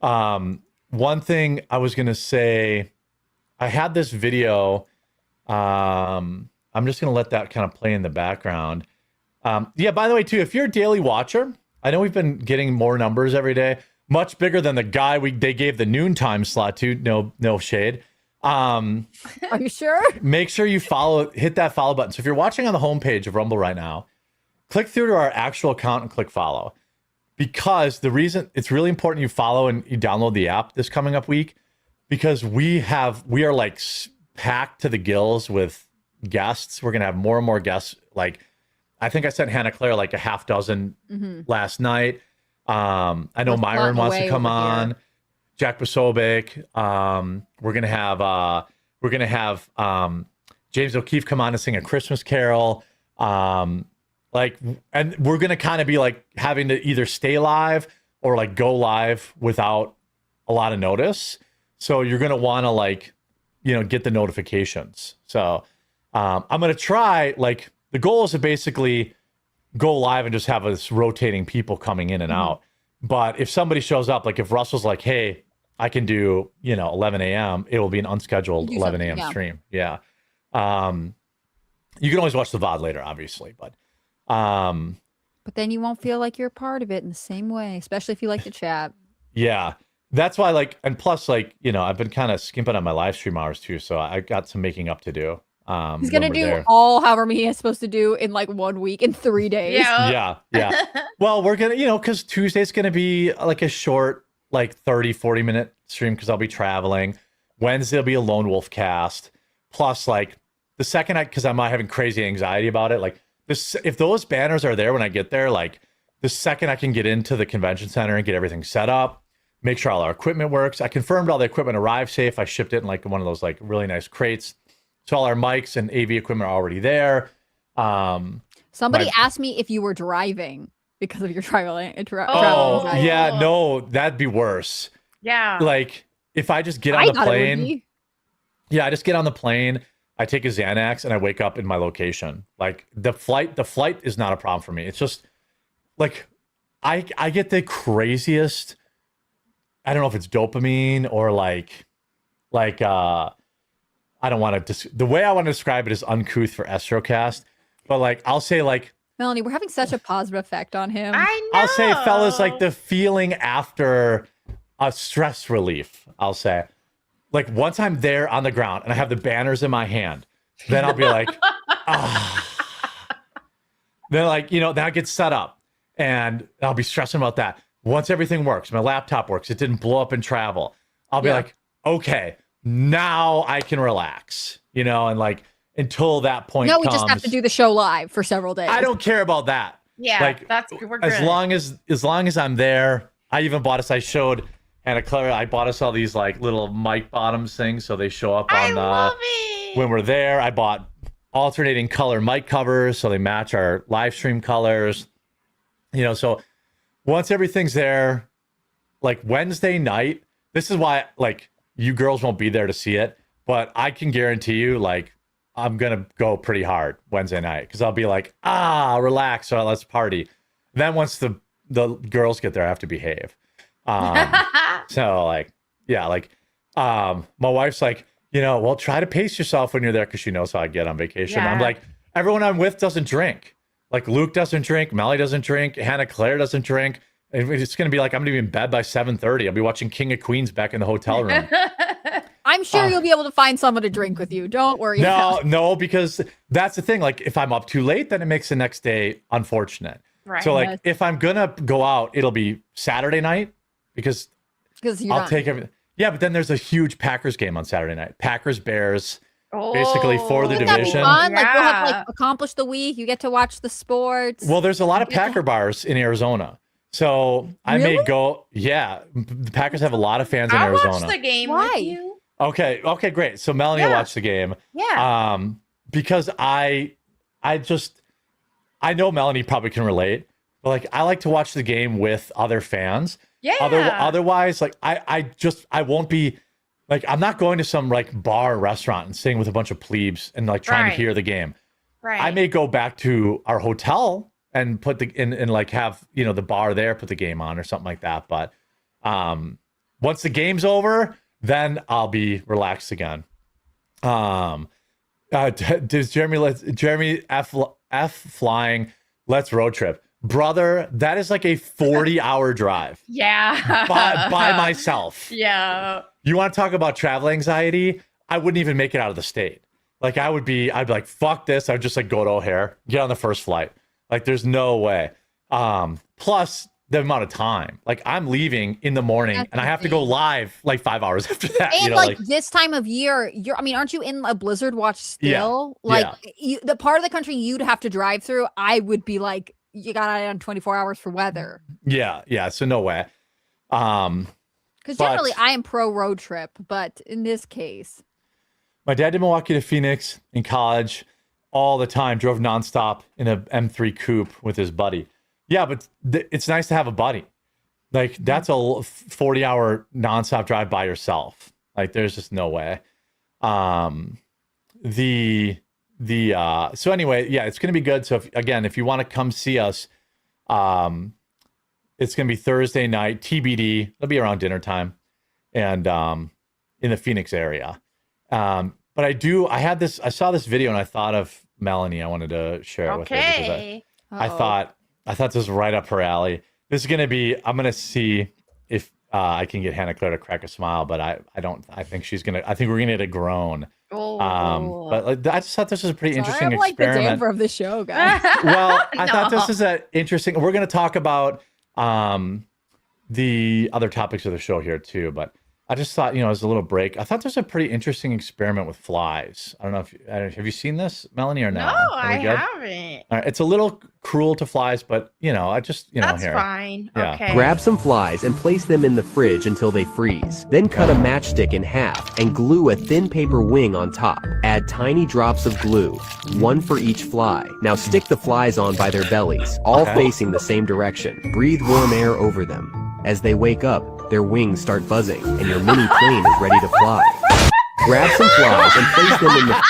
one thing I was gonna say, I had this video. I'm just going to let that kind of play in the background. Yeah, by the way, too, if you're a daily watcher, I know we've been getting more numbers every day, much bigger than the guy they gave the noontime slot to. No shade. Are you sure? Make sure you hit that follow button. So if you're watching on the homepage of Rumble right now, click through to our actual account and click follow. Because the reason it's really important you follow and you download the app this coming up week, because we are like packed to the gills with guests. We're gonna have more and more guests. Like, I think I sent Hannah Claire like a half dozen last night. I know Myron wants to come on. Jack Posobiec. We're gonna have James O'Keefe come on and sing a Christmas Carol. And we're gonna kind of be like having to either stay live or like go live without a lot of notice. So you're going to want to get the notifications. So I'm going to try, the goal is to basically go live and just have us rotating people coming in and out. But if somebody shows up, like if Russell's like, hey, I can do, 11 a.m., it will be an unscheduled 11 a.m. stream. Yeah. You can always watch the VOD later, obviously, but then you won't feel like you're a part of it in the same way, especially if you like to chat. Yeah. That's why, and plus, I've been kind of skimping on my live stream hours too, so I got some making up to do. He's gonna do however many he's supposed to do in 1 week in 3 days. Yeah. Well, we're gonna, because Tuesday's gonna be like a short, 30-40 minute stream because I'll be traveling. Wednesday will be a Lone Wolf cast. Plus, the second because I'm not having crazy anxiety about it. If those banners are there when I get there, the second I can get into the convention center and get everything set up. Make sure all our equipment works. I confirmed all the equipment arrived safe. I shipped it in one of those really nice crates. So all our mics and AV equipment are already there. Somebody asked me if you were driving because of your travel anxiety. Yeah, no, that'd be worse. Yeah. If I just get on the plane. Yeah, I just get on the plane. I take a Xanax and I wake up in my location. The flight is not a problem for me. It's just I get the craziest. I don't know if it's dopamine or I don't want to, the way I want to describe it is uncouth for Estrocast, but I'll say Melanie, we're having such a positive effect on him. I know. I'll say, fellas, the feeling after a stress relief, I'll say. Once I'm there on the ground and I have the banners in my hand, then I'll be Then then I get set up and I'll be stressing about that. Once everything works, my laptop works, it didn't blow up in travel, I'll be okay, now I can relax, and until that point No, we comes. just have to do the show live for several days. I don't care about that. Yeah, like we're good. as long as I'm there. I even bought us. I showed Hannah Claire. I bought us all these like little mic bottoms things, so they show up on when we're there. I bought alternating color mic covers, so they match our live stream colors. So once everything's there, like Wednesday night. This is why like you girls won't be there to see it, but I can guarantee you, like, I'm gonna go pretty hard Wednesday night because I'll be like, relax, so let's party. Then once the girls get there, I have to behave. So like, yeah, like, my wife's like, well, try to pace yourself when you're there because she knows how I get on vacation. Yeah. I'm like, everyone I'm with doesn't drink. Like Luke doesn't drink, Melly doesn't drink, Hannah Claire doesn't drink. It's gonna be like I'm gonna be in bed by 7:30. I'll be watching King of Queens back in the hotel room. I'm sure you'll be able to find someone to drink with you. Don't worry. No, because that's the thing. Like, if I'm up too late, then it makes the next day unfortunate. Right. So, like, if I'm gonna go out, it'll be Saturday night because I'll take everything. Yeah, but then there's a huge Packers game on Saturday night. Packers Bears, basically for the Wouldn't that be division. fun? Like we'll have like accomplished the week. You get to watch the sports. Well, there's a lot of Packer bars in Arizona. So I may go. Yeah, the Packers have a lot of fans in Arizona. I'll watch the game with you. Okay, great. So Melanie will watch the game. Yeah. Because I know Melanie probably can relate, but like I like to watch the game with other fans. Yeah. Otherwise, like I won't be like I'm not going to some like bar or restaurant and sitting with a bunch of plebes and like trying to hear the game. Right. I may go back to our hotel and put and like have the bar there, put the game on or something like that. But once the game's over, then I'll be relaxed again. Does Jeremy F flying? Let's road trip, brother. That is like a 40-hour drive. Yeah. by myself. Yeah. You want to talk about travel anxiety? I wouldn't even make it out of the state. Like I'd be like, fuck this. I'd just like go to O'Hare, get on the first flight. Like there's no way. Plus the amount of time. Like I'm leaving in the morning and I have to go live like 5 hours after that. And like this time of year, aren't you in a blizzard watch still? Yeah. Like the part of the country you'd have to drive through, I would be like, you got it on 24 hours for weather. Yeah. So no way. Because generally I am pro road trip, but in this case. My dad did Milwaukee to Phoenix in college all the time, drove nonstop in a M3 coupe with his buddy. Yeah, but it's nice to have a buddy. Like that's a 40-hour nonstop drive by yourself. Like there's just no way. So anyway, yeah, it's going to be good. So if you want to come see us, it's going to be Thursday night, TBD. It'll be around dinner time and in the Phoenix area. But I saw this video and I thought of Melanie. I wanted to share it with her because I thought this was right up her alley. This is going to be, I'm going to see if I can get Hannah Claire to crack a smile, but I think we're going to get a groan. But I just thought this was a pretty interesting I'm like experiment. the Denver of the show, guys. Well, I thought this is an interesting, we're going to talk about the other topics of the show here too, but I just thought, as a little break, I thought there's a pretty interesting experiment with flies. I don't know have you seen this, Melanie, or no? No, I haven't. All right, it's a little cruel to flies, but I just That's here. fine. Yeah. Okay. Grab some flies and place them in the fridge until they freeze. Then cut a matchstick in half and glue a thin paper wing on top. Add tiny drops of glue, one for each fly. Now stick the flies on by their bellies, all facing the same direction. Breathe warm air over them. As they wake up, their wings start buzzing, and your mini plane is ready to fly. Grab some flies and place them in the...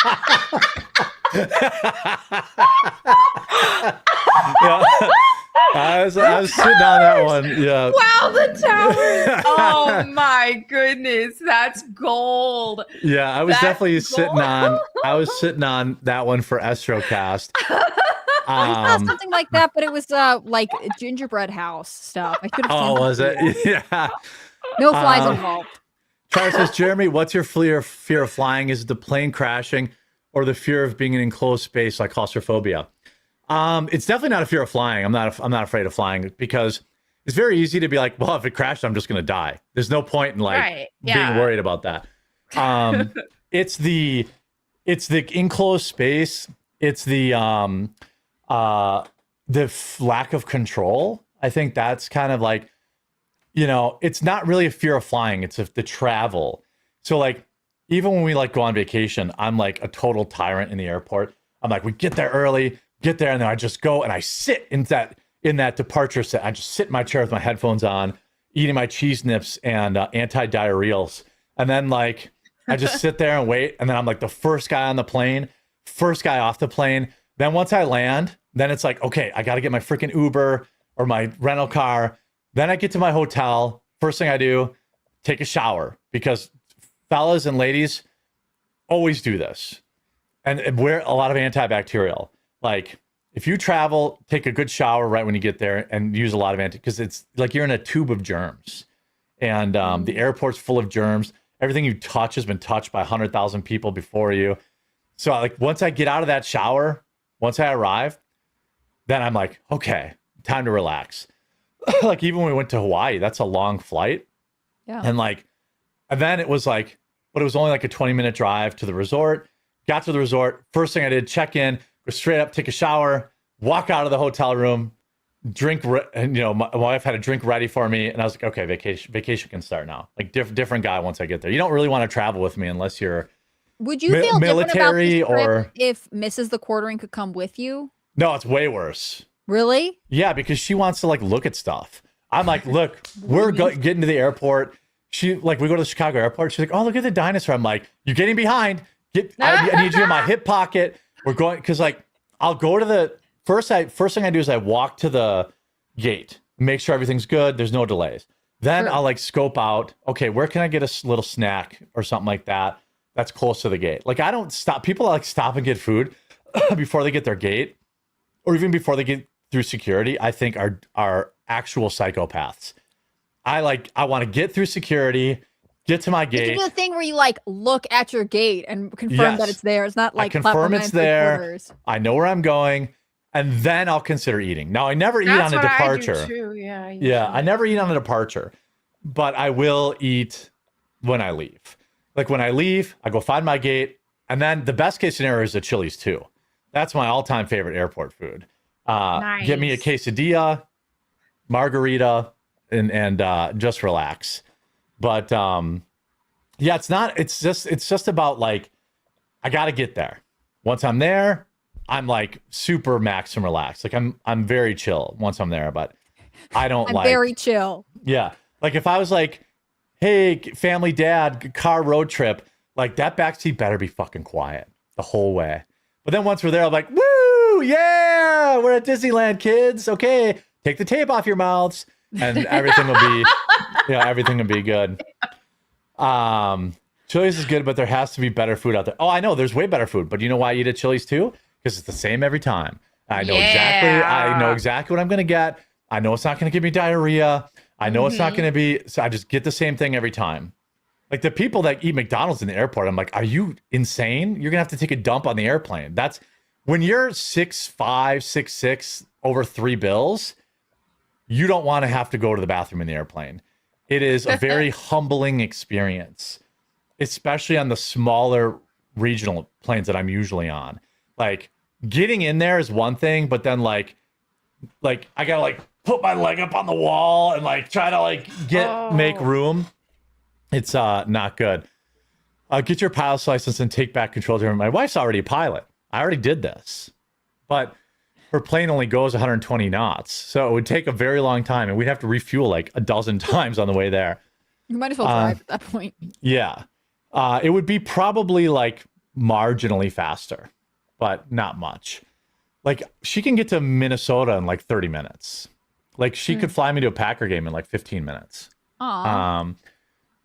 I was sitting on that one. Yeah. Wow, the towers. Oh my goodness. That's gold. Yeah, I was That's definitely gold. I was sitting on that one for Astrocast. I saw something like that, but it was like gingerbread house stuff. I could have seen was it? Yeah. No flies involved. Charles says, Jeremy, what's your fear of flying? Is it the plane crashing or the fear of being in an enclosed space like claustrophobia? It's definitely not a fear of flying. I'm not afraid of flying because it's very easy to be like, well, if it crashed, I'm just going to die. There's no point in being worried about that. It's the it's the enclosed space. It's the lack of control. I think that's kind of like, it's not really a fear of flying. It's the travel. So like, even when we like go on vacation, I'm like a total tyrant in the airport. I'm like, we get there early, and then I just go and I sit in that departure set. I just sit in my chair with my headphones on, eating my cheese nips and anti-diarrheals. And then like, I just sit there and wait. And then I'm like the first guy on the plane, first guy off the plane. Then once I land, then it's like, okay, I got to get my freaking Uber or my rental car. Then I get to my hotel. First thing I do, take a shower, because fellas and ladies always do this. And we're a lot of antibacterial. Like if you travel, take a good shower right when you get there and use a lot of because it's like you're in a tube of germs. And the airport's full of germs. Everything you touch has been touched by 100,000 people before you. So like once I get out of that shower, once I arrive, then I'm like, okay, time to relax. Like even when we went to Hawaii, that's a long flight. Yeah. And then it was like, but it was only like a 20-minute drive to the resort. Got to the resort. First thing I did, check in, go straight up, take a shower, walk out of the hotel room, drink, and my wife had a drink ready for me, and I was like, okay, vacation can start now. Like different guy once I get there. You don't really want to travel with me unless you're Would you feel military different about or if Mrs. the Quartering could come with you? No, it's way worse. Really? Yeah, because she wants to like look at stuff. I'm like, look, we're getting to the airport. We go to the Chicago airport. She's like, oh, look at the dinosaur. I'm like, you're getting behind. I need you in my hip pocket. We're going, because like I'll go to the first thing I do is I walk to the gate, make sure everything's good, there's no delays. Then I'll like scope out, okay, where can I get a little snack or something like that that's close to the gate. Like I don't stop. People like stop and get food before they get their gate, or even before they get through security. I think are actual psychopaths. I want to get through security, get to my gate. You do the thing where you like look at your gate and confirm that it's there. It's not like I confirm it's there. I know where I'm going, and then I'll consider eating. Now I never eat on a departure. I do too. Yeah. I never eat on a departure, but I will eat when I leave. Like when I leave, I go find my gate, and then the best case scenario is the Chili's too. That's my all-time favorite airport food. Nice. Get me a quesadilla, margarita, and just relax. But yeah, it's just about like, I got to get there. Once I'm there, I'm like super max and relaxed. Like I'm very chill once I'm there, but I don't I'm very chill. Yeah. Like if I was like, hey, family, dad, car road trip, like that backseat better be fucking quiet the whole way. But then once we're there, I'm like, woo, yeah, we're at Disneyland, kids. Okay, take the tape off your mouths, and everything will be, everything will be good. Chili's is good, but there has to be better food out there. Oh, I know, there's way better food, but you know why I eat at Chili's too? Because it's the same every time. I know exactly what I'm gonna get. I know it's not gonna give me diarrhea. I know it's not gonna be. So I just get the same thing every time. Like the people that eat McDonald's in the airport, I'm like, are you insane? You're gonna have to take a dump on the airplane. That's when you're 6'5", 6'6", over 3 bills. You don't want to have to go to the bathroom in the airplane. It is a very humbling experience, especially on the smaller regional planes that I'm usually on. Like getting in there is one thing, but then like I gotta like put my leg up on the wall and like try to like make room. It's not good. Get your pilot's license and take back control. My wife's already a pilot. I already did this, but her plane only goes 120 knots, so it would take a very long time, and we'd have to refuel like a dozen times on the way there. You might as well drive at that point. Yeah, it would be probably like marginally faster, but not much. Like she can get to Minnesota in like 30 minutes. Like she could fly me to a Packer game in like 15 minutes. Aww.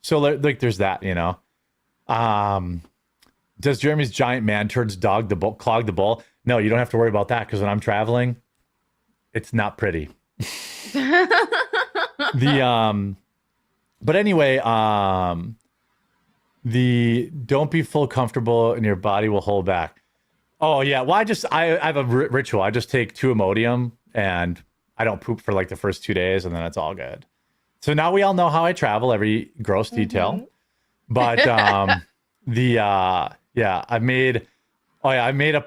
So like there's that, does Jeremy's giant man turds clog the bowl? No, you don't have to worry about that, because when I'm traveling, it's not pretty. But anyway, the don't be full comfortable and your body will hold back. Oh yeah, well I have a ritual. I just take 2 Imodium and I don't poop for like the first 2 days, and then it's all good. So now we all know how I travel, every gross detail. But Yeah, I made it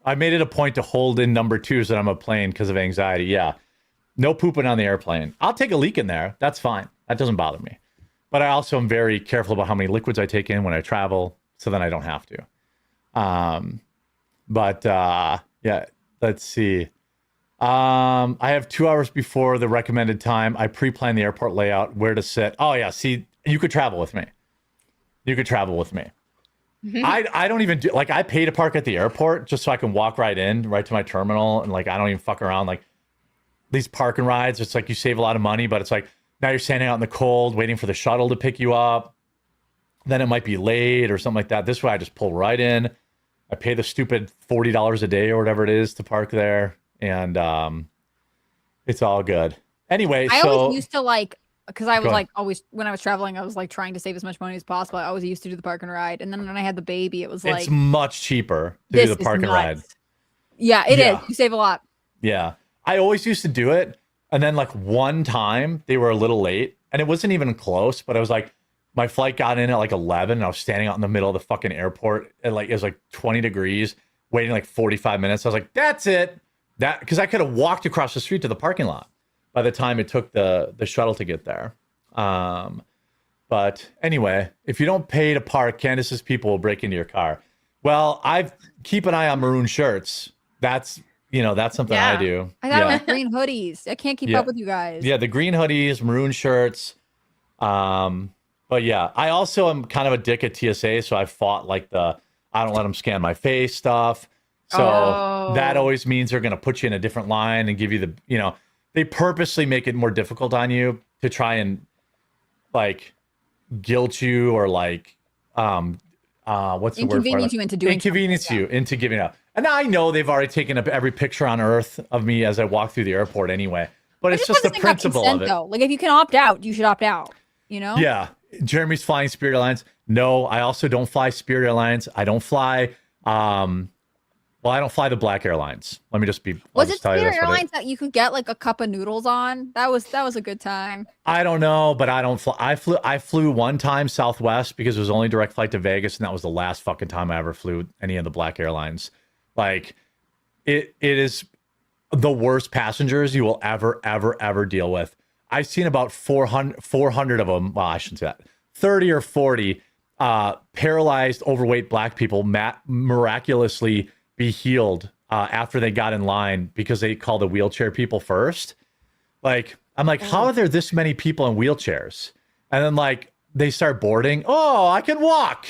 a point to hold in number 2s that I'm a plane because of anxiety. Yeah. No pooping on the airplane. I'll take a leak in there. That's fine. That doesn't bother me. But I also am very careful about how many liquids I take in when I travel, so then I don't have to. Yeah, let's see. I have 2 hours before the recommended time. I pre-plan the airport layout, where to sit. Oh yeah, see, you could travel with me. I don't even do, like, I pay to park at the airport just so I can walk right to my terminal, and like I don't even fuck around. Like these parking rides, it's like you save a lot of money, but it's like now you're standing out in the cold waiting for the shuttle to pick you up. Then it might be late or something like that. This way I just pull right in. I pay the stupid $40 a day or whatever it is to park there, and it's all good. Anyway, I so always used to like, because I was Go like always when I was traveling, I was like trying to save as much money as possible. I always used to do the park and ride, and then when I had the baby, it was like it's much cheaper to this do the is park and ride. nuts. Yeah, it is. You save a lot. Yeah. I always used to do it. And then like one time they were a little late and it wasn't even close, but I was like, my flight got in at like 11 and I was standing out in the middle of the fucking airport and like, it was like 20 degrees waiting like 45 minutes. I was like, that's it. Cause I could have walked across the street to the parking lot by the time it took the shuttle to get there. But anyway, if you don't pay to park, Candace's people will break into your car. Well, keep an eye on maroon shirts. That's something I do. I thought it was green hoodies. I can't keep up with you guys. Yeah, the green hoodies, maroon shirts. But yeah, I also am kind of a dick at TSA, so I fought like I don't let them scan my face stuff. So that always means they're going to put you in a different line and give you they purposely make it more difficult on you to try and like guilt you or like, what's the word for it? Inconvenience you into doing Inconvenience you into giving up. And I know they've already taken up every picture on earth of me as I walk through the airport anyway. But it's just the principle of it. Though. Like if you can opt out, you should opt out. You know? Yeah. Jeremy's flying Spirit Airlines. No, I also don't fly Spirit Airlines. I don't fly I don't fly the Black Airlines. Let me just be Was it Spirit Airlines that you could get like a cup of noodles on? That was a good time. I don't know, but I don't fly. I flew one time Southwest because it was only direct flight to Vegas, and that was the last fucking time I ever flew any of the Black Airlines. Like it is the worst passengers you will ever deal with. I've seen about 400 of them. Well, I shouldn't say that. 30 or 40 paralyzed, overweight Black people miraculously be healed after they got in line because they call the wheelchair people first. Like, I'm like, how are there this many people in wheelchairs? And then like they start boarding. Oh, I can walk.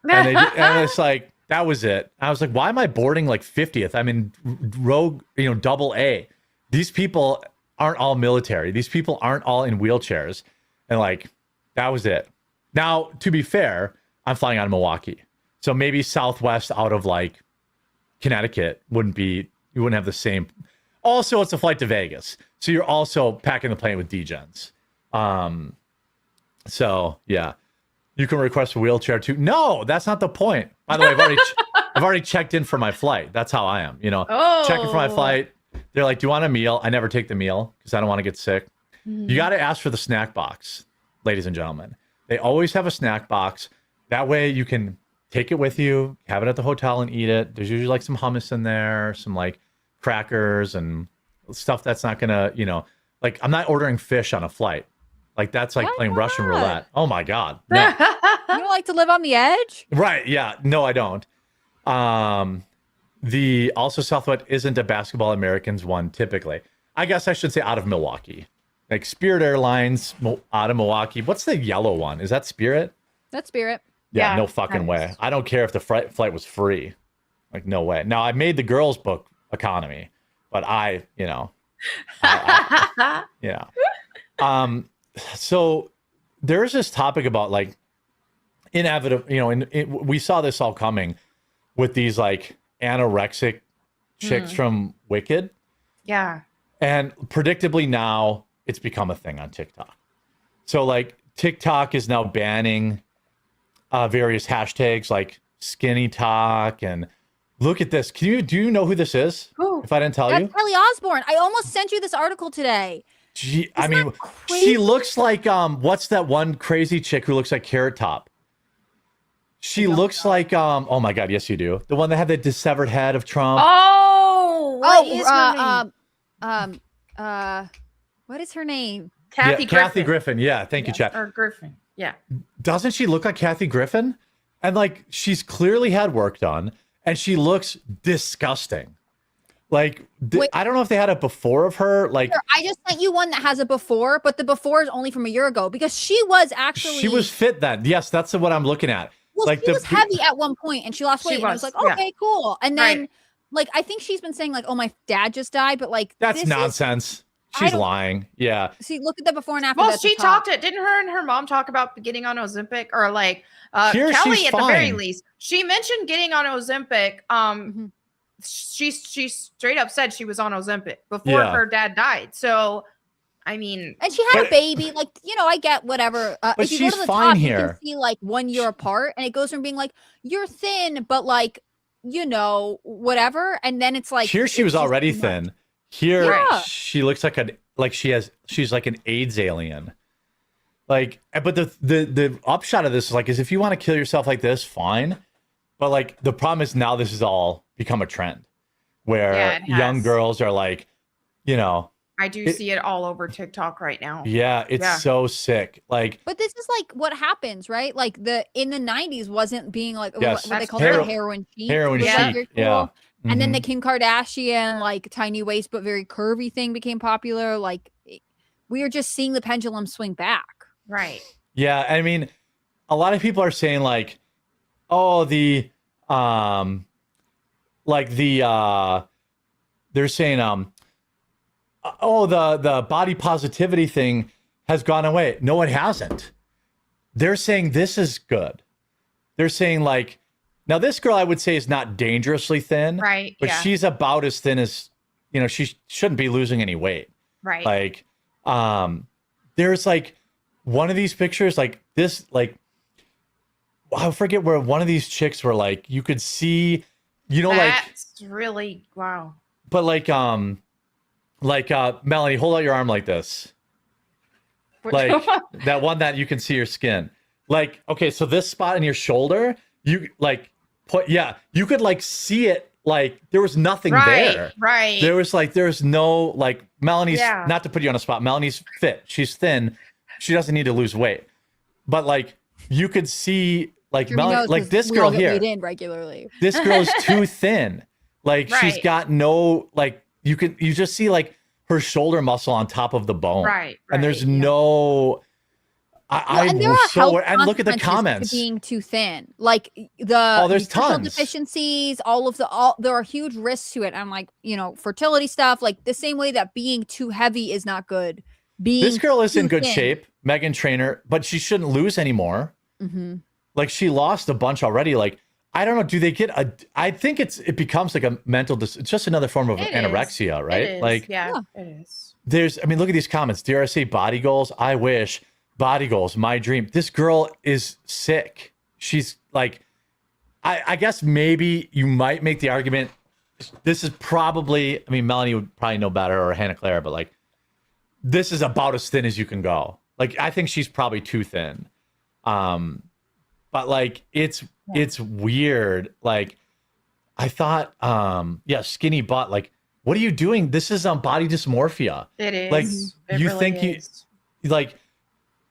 And it's like, that was it. I was like, why am I boarding like 50th? I'm in row, double A. These people aren't all military. These people aren't all in wheelchairs. And like, that was it. Now, to be fair, I'm flying out of Milwaukee. So maybe Southwest out of like Connecticut you wouldn't have the same. Also, it's a flight to Vegas. So you're also packing the plane with D-gens. So yeah, you can request a wheelchair too. No, that's not the point. By the way, I've already checked in for my flight. That's how I am, checking for my flight. They're like, do you want a meal? I never take the meal because I don't want to get sick. You got to ask for the snack box, ladies and gentlemen. They always have a snack box. That way you can take it with you, have it at the hotel and eat it. There's usually like some hummus in there, some like crackers and stuff that's not going to, like I'm not ordering fish on a flight. Like that's like playing Russian roulette. Oh my God. No. You don't like to live on the edge? Right. Yeah. No, I don't. The also Southwest isn't a basketball Americans one typically. I guess I should say out of Milwaukee. Like Spirit Airlines out of Milwaukee. What's the yellow one? Is that Spirit? That's Spirit. Yeah, no fucking way. I don't care if the flight was free. Like, no way. Now, I made the girls book economy, but so there's this topic about like inevitable, we saw this all coming with these like anorexic chicks from Wicked. Yeah. And predictably now it's become a thing on TikTok. So like TikTok is now banning various hashtags like skinny talk and look at this. Do you know who this is? Who? If I didn't tell you? Kelly Osbourne. I almost sent you this article today. She looks like what's that one crazy chick who looks like Carrot Top? She looks like oh my god, yes you do. The one that had the dissevered head of Trump. Oh, what is her name? What is her name? Kathy Griffin. Kathy Griffin. Yeah, thank you, Chad. Or Griffin. Yeah. Doesn't she look like Kathy Griffin? And like she's clearly had work done, and she looks disgusting. Like I don't know if they had a before of her. Like I just sent you one that has a before, but the before is only from a year ago because she was actually she was fit then. Yes, that's what I'm looking at. Well, like she was heavy at one point and she lost weight. And I was like, okay, cool. And then like I think she's been saying like, oh, my dad just died, but like that's nonsense. She's lying. Yeah. See, look at the before and after. Well, she talked it. Didn't her and her mom talk about getting on Ozempic or like Here, Kelly at the very least? She mentioned getting on Ozempic. She straight up said she was on Ozempic before her dad died. So, I mean, and she had a baby. Like, you know, I get whatever. If you go to the top, you can see like 1 year apart, and it goes from being like you're thin, but like you know whatever, and then it's like here she was already thin. Here she looks like she's like an AIDS alien. Like, but the upshot of this is if you want to kill yourself like this, fine. But like the problem is now this has all become a trend where young girls are like, you know. I do see it all over TikTok right now. Yeah, it's so sick. Like, but this is like what happens, right? Like in the 90s wasn't being like what they call it heroin chic. Heroin chic. Yeah. And then the Kim Kardashian, like tiny waist but very curvy thing became popular. Like we are just seeing the pendulum swing back. Right. Yeah. I mean, a lot of people are saying like, oh, they're saying, oh, the body positivity thing has gone away. No, it hasn't. They're saying this is good. They're saying like, now this girl I would say is not dangerously thin, right? But she's about as thin as, you know, she shouldn't be losing any weight, right? Like, there's like one of these pictures like this, like I forget where one of these chicks were like you could see, you know, that's really wow. But Melanie, hold out your arm like this. Like that one that you can see your skin. Like, okay, so this spot in your shoulder, you like you could like see it, like there was nothing there. Right. There's no like Melanie's not to put you on a spot. Melanie's fit. She's thin. She doesn't need to lose weight. But like you could see like Melanie, like this girl here. In regularly. This girl's too thin. Like she's got no like you just see like her shoulder muscle on top of the bone. Right. And there's no and there are health and look at the comments to being too thin, like the there's tons deficiencies, there are huge risks to it. I'm like, you know, fertility stuff, like the same way that being too heavy is not good. This girl is in good shape, Meghan Trainor, but she shouldn't lose anymore. Like she lost a bunch already. Like I don't know, do they get I think it becomes like a mental it's just another form of anorexia, right? It is. Like it is. Look at these comments. Dare I say body goals? I wish. Body goals, my dream. This girl is sick. She's like, I guess maybe you might make the argument. This is probably, I mean, Melanie would probably know better, or Hannah Claire, but like, this is about as thin as you can go. Like, I think she's probably too thin. But like, it's weird. Like, I thought, skinny butt. Like, what are you doing? This is body dysmorphia. It is. Like, you really think is.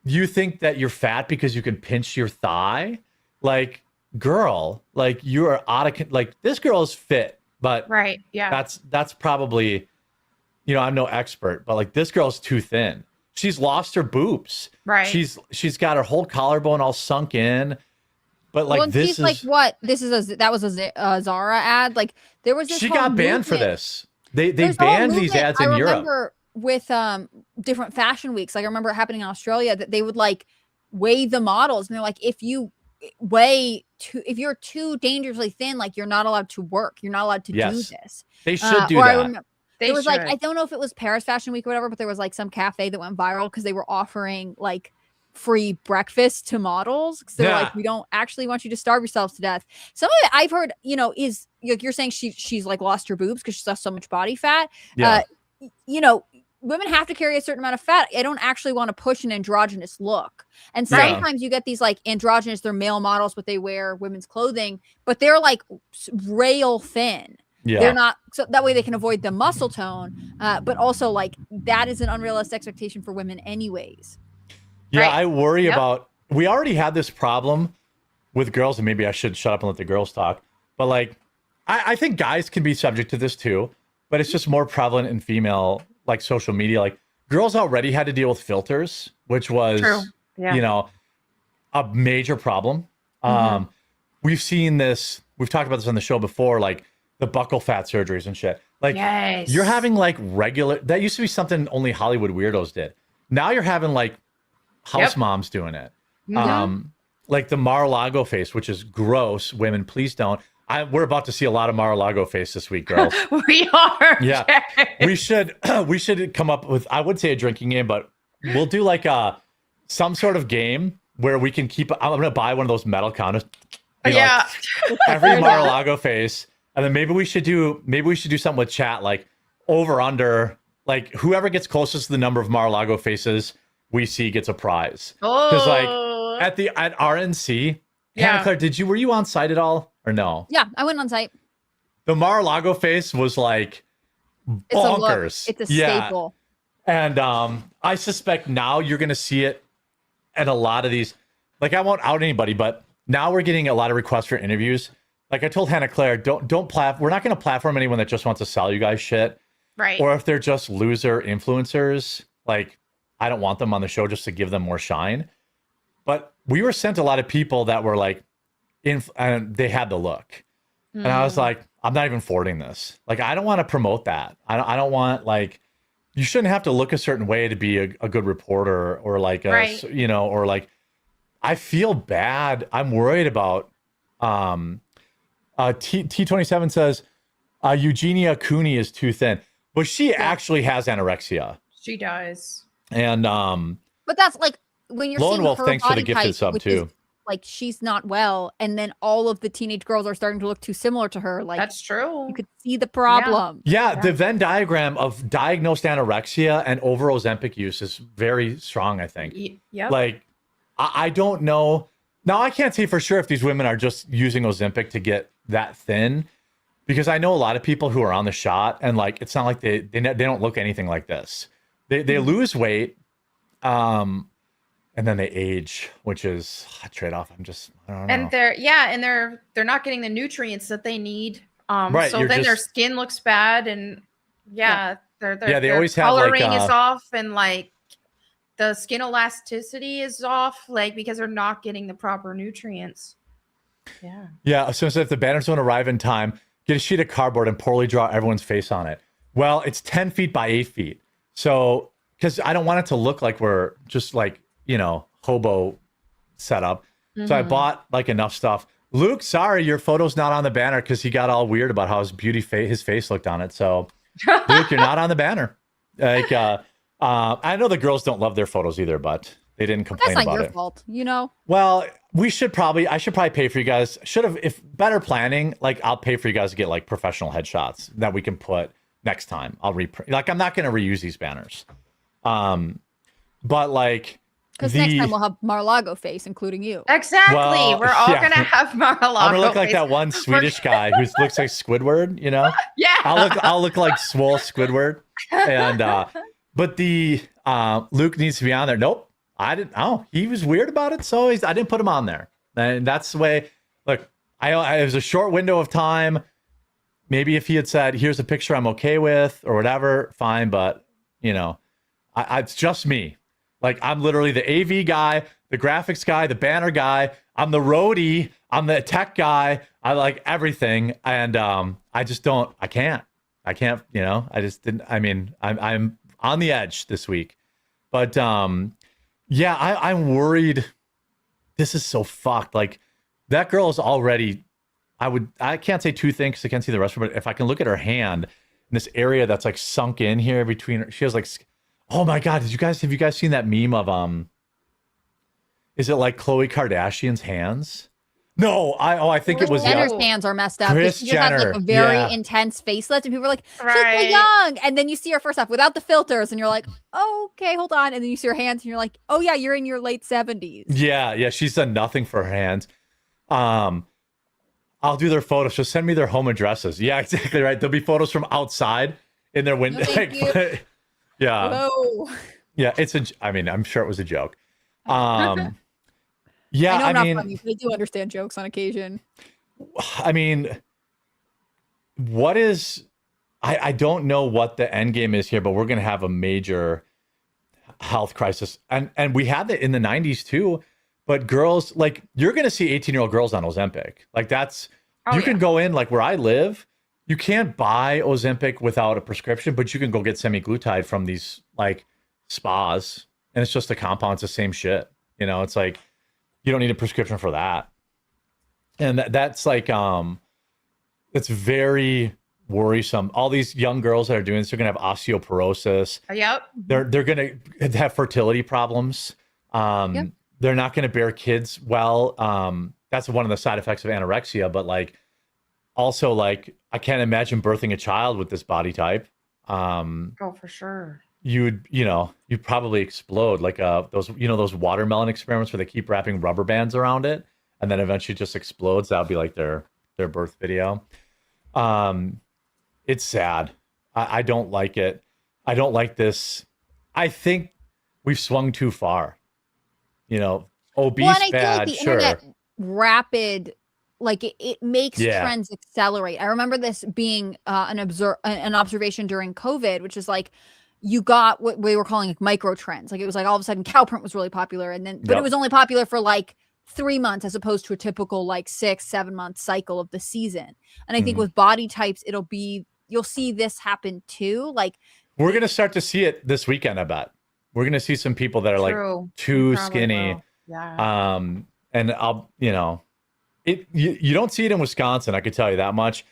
You think that you're fat because you can pinch your thigh? Like, girl, like you are like this girl is fit, but right, yeah, that's probably, you know, I'm no expert, but like this girl's too thin. She's lost her boobs. Right. She's got her whole collarbone all sunk in. But like this is like what this is that was a Zara ad. Like there was this she got banned for this. They banned these ads in Europe. Remember with different fashion weeks, like I remember it happening in Australia, that they would like weigh the models, and they're like, if you're too dangerously thin, like you're not allowed to work, you're not allowed to do this. They should do that. There was like, I don't know if it was Paris Fashion Week or whatever, but there was like some cafe that went viral because they were offering like free breakfast to models, because they're like, we don't actually want you to starve yourselves to death. Some of it I've heard, you know, is you're saying she's like lost her boobs because she's lost so much body fat. You know, women have to carry a certain amount of fat. I don't actually want to push an androgynous look. And sometimes you get these like androgynous, they're male models, but they wear women's clothing, but they're like rail thin. Yeah. They're not, so that way they can avoid the muscle tone. But also like that is an unrealistic expectation for women anyways. Yeah, Right. I worry Yep. about, we already had this problem with girls, and maybe I should shut up and let the girls talk. But like, I think guys can be subject to this too, but it's just more prevalent in female, like social media. Like girls already had to deal with filters, which was, True. Yeah. you know, a major problem. We've seen this, we've talked about this on the show before, like the buccal fat surgeries and shit. Like Yes. you're having like regular, that used to be something only Hollywood weirdos did. Now you're having like house moms doing it. Like the Mar-a-Lago face, which is gross. Women, please don't. We're about to see a lot of Mar-a-Lago face this week, girls. We are. Yeah, we should come up with, I would say a drinking game, but we'll do like some sort of game where we can keep. I'm gonna buy one of those metal counters. Yeah. Every Mar-a-Lago face, and then maybe we should do something with chat, like over under, like whoever gets closest to the number of Mar-a-Lago faces we see gets a prize. Because like at RNC, Hannah Claire, were you on site at all or no? Yeah, I went on site. The Mar-a-Lago face was like bonkers. It's a staple. And I suspect now you're going to see it at a lot of these. Like, I won't out anybody, but now we're getting a lot of requests for interviews. Like I told Hannah Claire, we're not going to platform anyone that just wants to sell you guys shit. Right. Or if they're just loser influencers, like I don't want them on the show just to give them more shine. But we were sent a lot of people that were like, and they had the look. And I was like, I'm not even forwarding this. Like, I don't want to promote that. I don't want, like, you shouldn't have to look a certain way to be a good reporter or like, or like, I feel bad. I'm worried about, T27 says, Eugenia Cooney is too thin. But she actually has anorexia. She does. And, but that's like, when you're seeing Wolf, her thanks for the body gifted type, sub which too. is, like she's not well, and then all of the teenage girls are starting to look too similar to her. Like that's true. You could see the problem. Yeah, the Venn diagram of diagnosed anorexia and over Ozempic use is very strong, I think. Yeah. Like, I don't know. Now, I can't say for sure if these women are just using Ozempic to get that thin, because I know a lot of people who are on the shot, and like, it's not like they don't look anything like this. They lose weight, and then they age, which is a trade-off. I don't know. And they're not getting the nutrients that they need. Right, so then their skin looks bad, and they always have coloring like, is off, and like the skin elasticity is off, like because they're not getting the proper nutrients. Yeah. Yeah. So if the banners don't arrive in time, get a sheet of cardboard and poorly draw everyone's face on it. Well, it's 10 feet by 8 feet. So, because I don't want it to look like we're just like, hobo setup. So I bought like enough stuff. Luke, sorry, your photo's not on the banner because he got all weird about how his face looked on it. So Luke, you're not on the banner. Like, I know the girls don't love their photos either, but they didn't complain That's about not it. your fault, Well, I should probably pay for you guys. If better planning, like I'll pay for you guys to get like professional headshots that we can put next time. I'll reprint. Like, I'm not going to reuse these banners. But like, because next time we'll have Mar-a-Lago face, including you. Exactly. Well, we're all gonna have Mar-a-Lago. I'm gonna look like face. that one Swedish guy who looks like Squidward, Yeah. I'll look like swole Squidward. And but the Luke needs to be on there. Nope. I didn't. Oh, he was weird about it, so I didn't put him on there. And that's the way. Look, it was a short window of time. Maybe if he had said, "Here's a picture I'm okay with," or whatever, fine. But it's just me. Like, I'm literally the AV guy, the graphics guy, the banner guy. I'm the roadie. I'm the tech guy. I like everything, and I just don't. I can't. I just didn't. I mean, I'm on the edge this week, but yeah, I'm worried. This is so fucked. Like, that girl is already. I can't say too thin because I can't see the rest of her. But if I can look at her hand in this area that's like sunk in here between her, she has like. Oh my God! Have you guys seen that meme of is it like Khloe Kardashian's hands? No, I think it was Jenner's hands are messed up. Kris She just has like Jenner, a very yeah. intense facelift, and people are like, "She's Right. so young." And then you see her first off without the filters, and you're like, oh, "Okay, hold on." And then you see her hands, and you're like, "Oh yeah, you're in your late 70s." Yeah, she's done nothing for her hands. I'll do their photos. Just send me their home addresses. Yeah, exactly right. There'll be photos from outside in their window. No, thank you. Yeah. Whoa. Yeah, I mean, I'm sure it was a joke. Yeah, I know I'm not mean, funny, but I do understand jokes on occasion. I mean, what is I don't know what the end game is here, but we're gonna have a major health crisis. And we had that in the 90s too. But girls, like, you're gonna see 18-year-old girls on Ozempic. Like, that's you can go in, like, where I live, you can't buy Ozempic without a prescription, but you can go get semaglutide from these like spas, and it's just a compound, it's the same shit. You know, it's like you don't need a prescription for that. And that's like it's very worrisome. All these young girls that are doing this are gonna have osteoporosis. Yep. They're gonna have fertility problems. Yep. They're not gonna bear kids well. That's one of the side effects of anorexia, but like also like I can't imagine birthing a child with this body type. Oh, for sure. You'd probably explode like those watermelon experiments where they keep wrapping rubber bands around it and then eventually just explodes. That would be like their birth video. It's sad. I don't like it. I don't like this. I think we've swung too far. You know, obese Well, and I bad, feel like the sure. internet rapid, like it makes Yeah. trends accelerate. I remember this being an observation during COVID, which is like you got what we were calling like micro trends. Like it was like all of a sudden cow print was really popular, and then but Yep. it was only popular for like 3 months as opposed to a typical like 6-7 month cycle of the season. And I think Mhm. with body types, you'll see this happen too. Like We're gonna start to see it this weekend, I bet. We're gonna see some people that are True. like too We probably skinny. will. Yeah. And you don't see it in Wisconsin, I could tell you that much.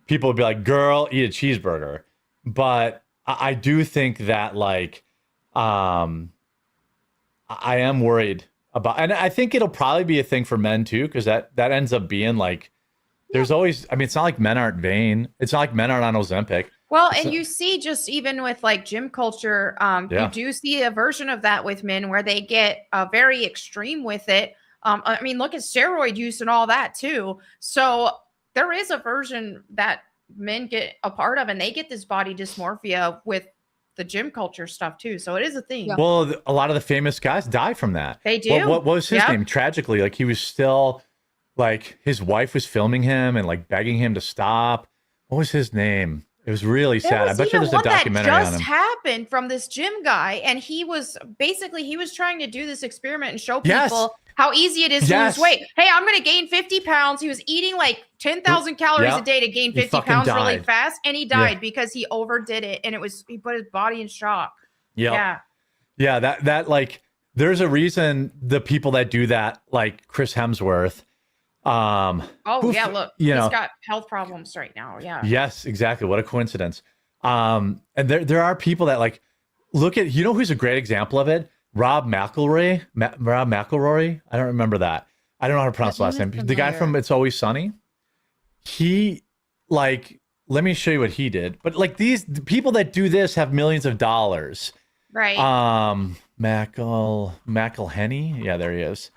People would be like, girl, eat a cheeseburger. But I do think that like I am worried about, and I think it'll probably be a thing for men too, because that ends up being like there's always, I mean, it's not like men aren't vain. It's not like men aren't on Ozempic. Well, It's and not- you see just even with like gym culture, Yeah. you do see a version of that with men where they get very extreme with it. I mean, look at steroid use and all that too. So there is a version that men get a part of, and they get this body dysmorphia with the gym culture stuff too. So it is a thing. Well, a lot of the famous guys die from that. They do. What was his Yep. name? Tragically, like he was still, like his wife was filming him and like begging him to stop. What was his name? It was really There sad. I was bet you even there's a one that documentary on just him. happened from this gym guy, and he was trying to do this experiment and show Yes. people how easy it is to Yes. lose weight. Hey, I'm going to gain 50 pounds. He was eating like 10,000 calories Yeah. a day to gain He 50 fucking pounds really died. fast, and he died because he overdid it, and he put his body in shock. Yep. Yeah. Yeah, that like there's a reason the people that do that, like Chris Hemsworth. Oh who yeah, f- look, you he's know, got health problems right now. Yeah. Yes, exactly. What a coincidence. And there are people that like look at, you know, who's a great example of it? Rob McElroy. Rob McElroy. I don't remember that. I don't know how to pronounce the last name. The guy from It's Always Sunny. He like, let me show you what he did. But like the people that do this have millions of dollars. Right. McElhenney. Yeah, there he is.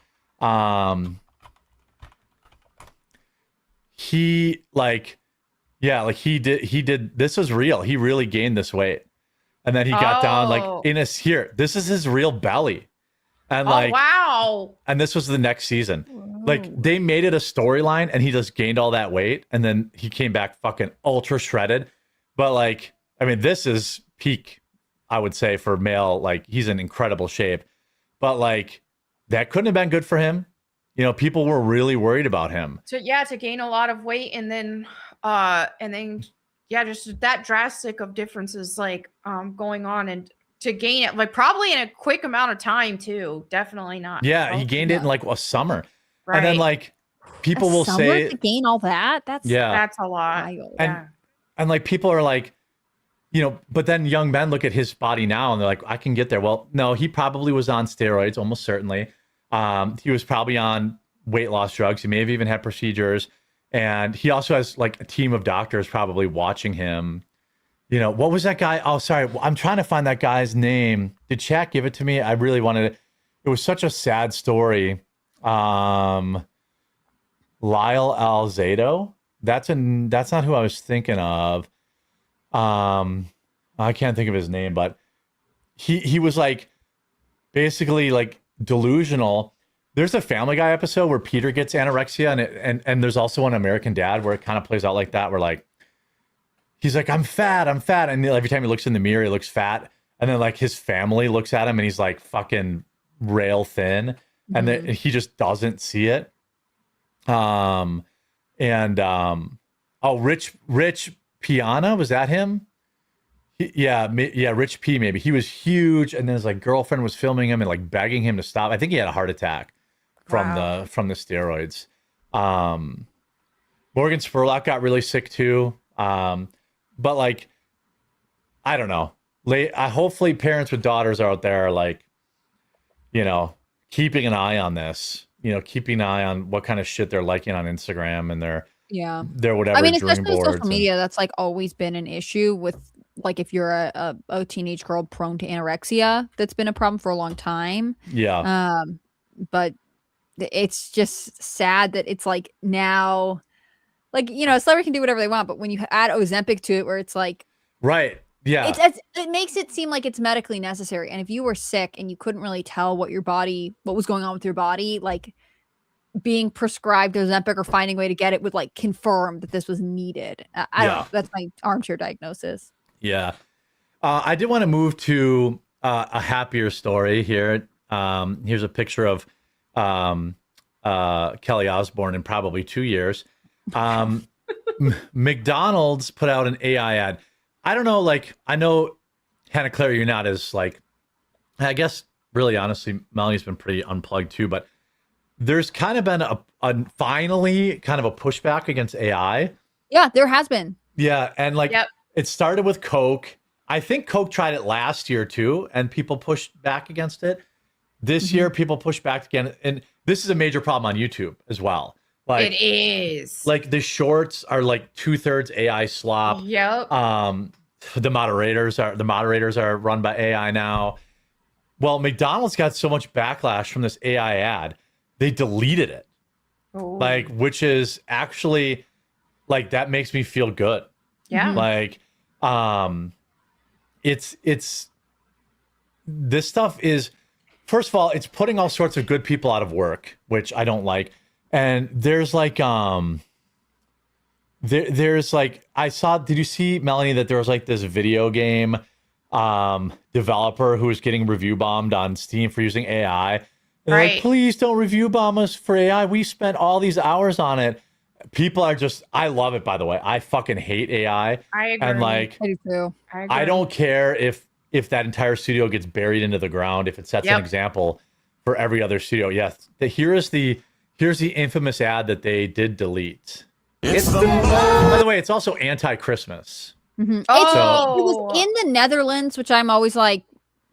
He like, yeah, like he did, this was real. He really gained this weight. And then he got down like Oh. this is his real belly. And Oh like, wow. and this was the next season. Like they made it a storyline and he just gained all that weight. And then he came back fucking ultra shredded. But like, I mean, this is peak, I would say, for male. Like he's in incredible shape. But like, that couldn't have been good for him. You know, people were really worried about him. To gain a lot of weight, and then just that drastic of differences like going on, and to gain it like probably in a quick amount of time too. Definitely not. Yeah, he gained it in like a summer. Right. And then like people will summer say, to gain all that. That's That's a lot. wild. and like people are like, you know, but then young men look at his body now and they're like, I can get there. Well, no, he probably was on steroids, almost certainly. He was probably on weight loss drugs. He may have even had procedures. And he also has like a team of doctors probably watching him. You know, what was that guy? Oh, sorry. I'm trying to find that guy's name. Did chat give it to me? I really wanted it. It was such a sad story. Lyle Alzado. That's not who I was thinking of. I can't think of his name, but he was like basically like delusional. There's a Family Guy episode where Peter gets anorexia, and there's also one American Dad where it kind of plays out like that, where like he's like, I'm fat, and every time he looks in the mirror, he looks fat, and then like his family looks at him and he's like fucking rail thin, and then he just doesn't see it. Rich Piana, was that him? Rich P, maybe. He was huge, and then his like girlfriend was filming him and like begging him to stop. I think he had a heart attack from the steroids. Morgan Spurlock got really sick too. But like, I don't know. Hopefully parents with daughters out there are like, you know, keeping an eye on this, you know, keeping an eye on what kind of shit they're liking on Instagram and their whatever. I mean, dream especially with boards social media, that's like always been an issue with, like, if you're a teenage girl prone to anorexia, that's been a problem for a long time. Yeah. But it's just sad that it's like now, like, you know, a celebrity can do whatever they want, but when you add Ozempic to it, where it's like, right. Yeah. It makes it seem like it's medically necessary. And if you were sick and you couldn't really tell what was going on with your body, like being prescribed Ozempic or finding a way to get it would like confirm that this was needed. I don't know. That's my armchair diagnosis. Yeah. I did want to move to a happier story here. Here's a picture of Kelly Osbourne in probably 2 years. McDonald's put out an AI ad. I don't know, like, I know, Hannah Claire, you're not as, like, I guess, really, honestly, Melanie's been pretty unplugged, too, but there's kind of been a finally kind of a pushback against AI. Yeah, there has been. Yeah, and, like, it started with Coke. I think Coke tried it last year, too, and people pushed back against it. This year, people pushed back again, and this is a major problem on YouTube as well. Like, it is. Like, the shorts are, like, 2/3 AI slop. Yep. The moderators are run by AI now. Well, McDonald's got so much backlash from this AI ad, they deleted it. Oh. Like, which is actually, like, that makes me feel good. Yeah. Like, it's this stuff is, first of all, it's putting all sorts of good people out of work, which I don't like. And there's like, there's like, did you see, Melanie, that there was like this video game developer who was getting review bombed on Steam for using AI? And they're like, please don't review bomb us for AI. We spent all these hours on it. People are just, I love it, by the way. I fucking hate AI. I agree. And like, I do too. I don't care if that entire studio gets buried into the ground, if it sets an example for every other studio. Yes. Here's the infamous ad that they did delete. By the way, it's also anti-Christmas. Mm-hmm. It was in the Netherlands, which I'm always like,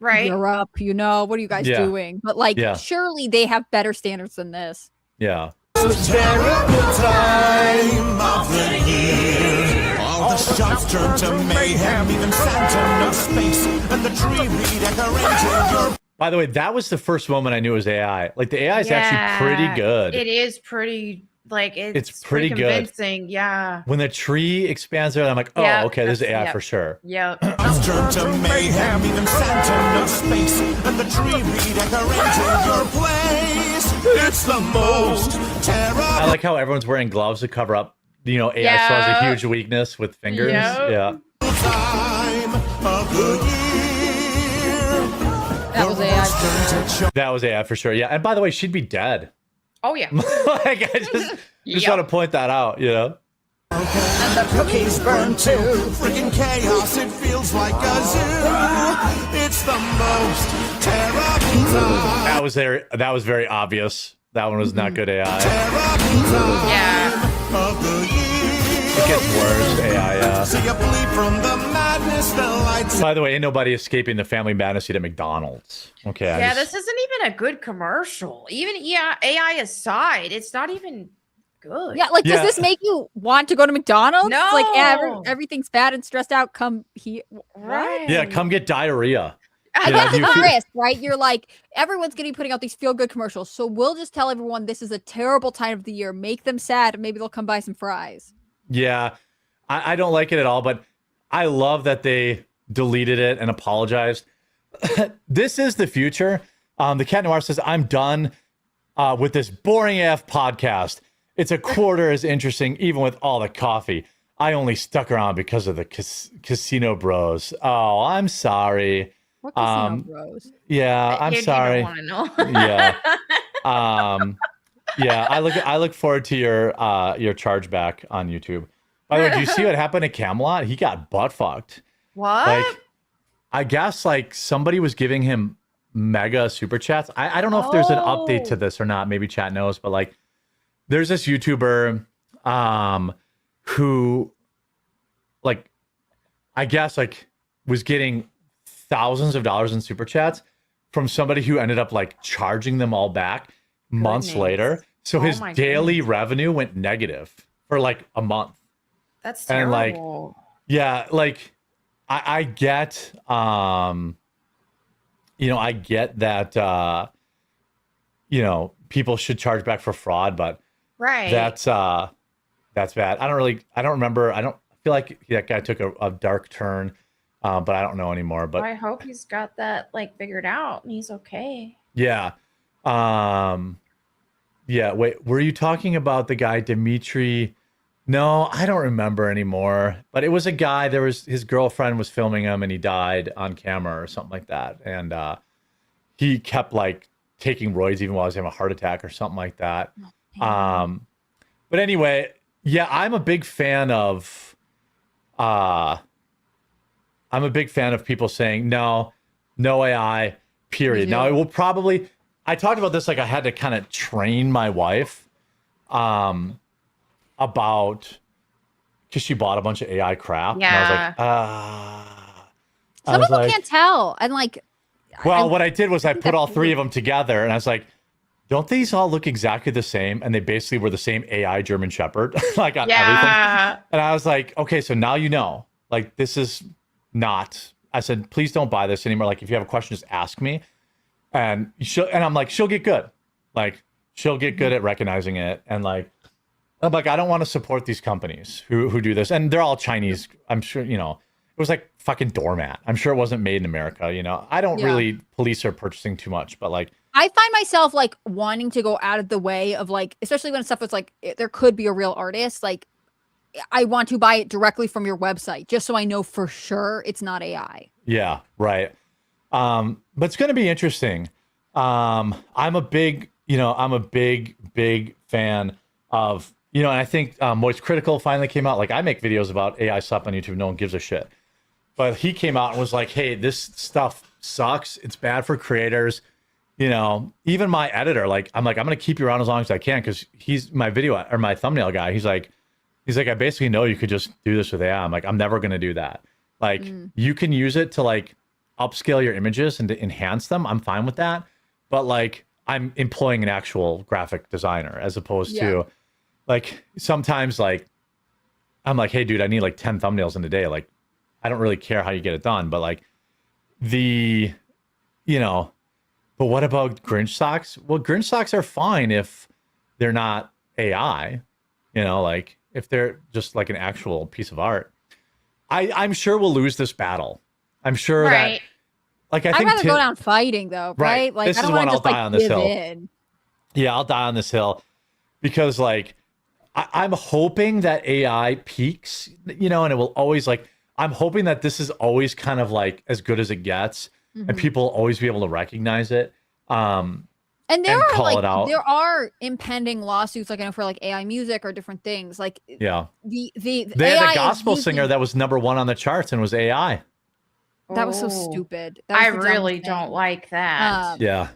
Europe, you know, what are you guys doing? But like, surely they have better standards than this. Yeah. It's a terrible time of the year. All the shops turn to mayhem, even Santa knows space, and the tree redecorated. By the way, that was the first moment I knew it was AI. Like, the AI is actually pretty good. It is pretty, like, it's pretty convincing. Yeah. When the tree expands there, I'm like, oh, okay, this is AI for sure. Yep. Turn to mayhem, even Santa knows space, and the tree redecorated your place. It's the most terrible. I like how everyone's wearing gloves to cover up. You know, AI still has a huge weakness with fingers. Yeah. Time of the year. That was AI. That was AI for sure. Yeah. And by the way, she'd be dead. Oh, yeah. Like, I just want to point that out, you know? And the cookies burn too. Freaking chaos, it feels like a zoo. It's the most terrible time. That was very obvious. That one was not good AI. Terrible time of the year. It gets worse, AI, yeah. So you bleed from the madness, the lights. By the way, ain't nobody escaping the family madness at McDonald's. Okay. Yeah, this isn't even a good commercial. Even AI aside, it's not even good. Yeah, like, does this make you want to go to McDonald's? No. Like, everything's bad and stressed out. Come here. Right. Yeah, come get diarrhea. I guess it's a risk, right? You're like, everyone's going to be putting out these feel-good commercials. So we'll just tell everyone this is a terrible time of the year. Make them sad, and maybe they'll come buy some fries. Yeah, I don't like it at all, but I love that they deleted it and apologized. This is the future. The Cat Noir says, I'm done with this boring AF podcast. It's a quarter as interesting, even with all the coffee. I only stuck around because of the casino bros. Oh, I'm sorry. What casino bros? Yeah, I'm sorry. Want to know. Yeah. Yeah, I look forward to your chargeback on YouTube. By the way, do you see what happened to Camelot? He got butt fucked. What? Like, I guess like somebody was giving him mega super chats. I don't know if there's an update to this or not. Maybe chat knows, but like there's this YouTuber who like I guess like was getting thousands of dollars in super chats from somebody who ended up like charging them all back months later. So his daily revenue went negative for like a month. That's terrible. And like, yeah, like I get, you know, I get that, you know, people should charge back for fraud, but that's bad. I don't remember. I feel like that guy took a dark turn, but I don't know anymore. But I hope he's got that like figured out and he's okay. yeah. Yeah. Wait, were you talking about the guy, Dimitri? No, I don't remember anymore, but it was a guy, his girlfriend was filming him and he died on camera or something like that. And he kept like taking roids even while he was having a heart attack or something like that. But anyway, yeah, I'm a big fan of people saying no AI, period. Now it will probably, I talked about this, like I had to kind of train my wife about, because she bought a bunch of AI crap. Yeah. And I was like, Some people can't tell. And like, well, what I did was I put all three of them together and I was like, don't these all look exactly the same? And they basically were the same AI German Shepherd, like on everything. And I was like, okay, so now you know, like this is not, I said, please don't buy this anymore. Like if you have a question, just ask me. And I'm like, she'll get good. Like she'll get good at recognizing it. And like, I'm like, I don't want to support these companies who do this. And they're all Chinese. I'm sure, you know, it was like fucking doormat. I'm sure it wasn't made in America. You know, I don't really police her purchasing too much, but like, I find myself like wanting to go out of the way of like, especially when stuff is like, there could be a real artist. Like I want to buy it directly from your website just so I know for sure it's not AI. Yeah, right. But it's going to be interesting. I'm a big fan of, you know, and I think Moist Critical finally came out. Like I make videos about AI stuff on YouTube. No one gives a shit. But he came out and was like, hey, this stuff sucks. It's bad for creators. You know, even my editor, like, I'm going to keep you around as long as I can because he's my video or my thumbnail guy. He's like, I basically know you could just do this with AI. I'm like, I'm never going to do that. Like, you can use it to like upscale your images and to enhance them. I'm fine with that. But like, I'm employing an actual graphic designer as opposed to like sometimes like, I'm like, hey, dude, I need like 10 thumbnails in a day. Like, I don't really care how you get it done. But like you know, but what about Grinch socks? Well, Grinch socks are fine if they're not AI, you know, like if they're just like an actual piece of art. I'm sure we'll lose this battle. I'm sure that, like, I'd rather go down fighting though, right? Like, this I don't is when want I'll to die on this hill. in. Yeah, I'll die on this hill because like I'm hoping that AI peaks, you know, and it will always like, I'm hoping that this is always kind of like as good as it gets and people will always be able to recognize it. And there are impending lawsuits, like I know for like AI music or different things. Like they had AI a gospel singer that was #1 on the charts and was AI. That was so stupid. That I was the really dumbest don't thing. like that. Yeah.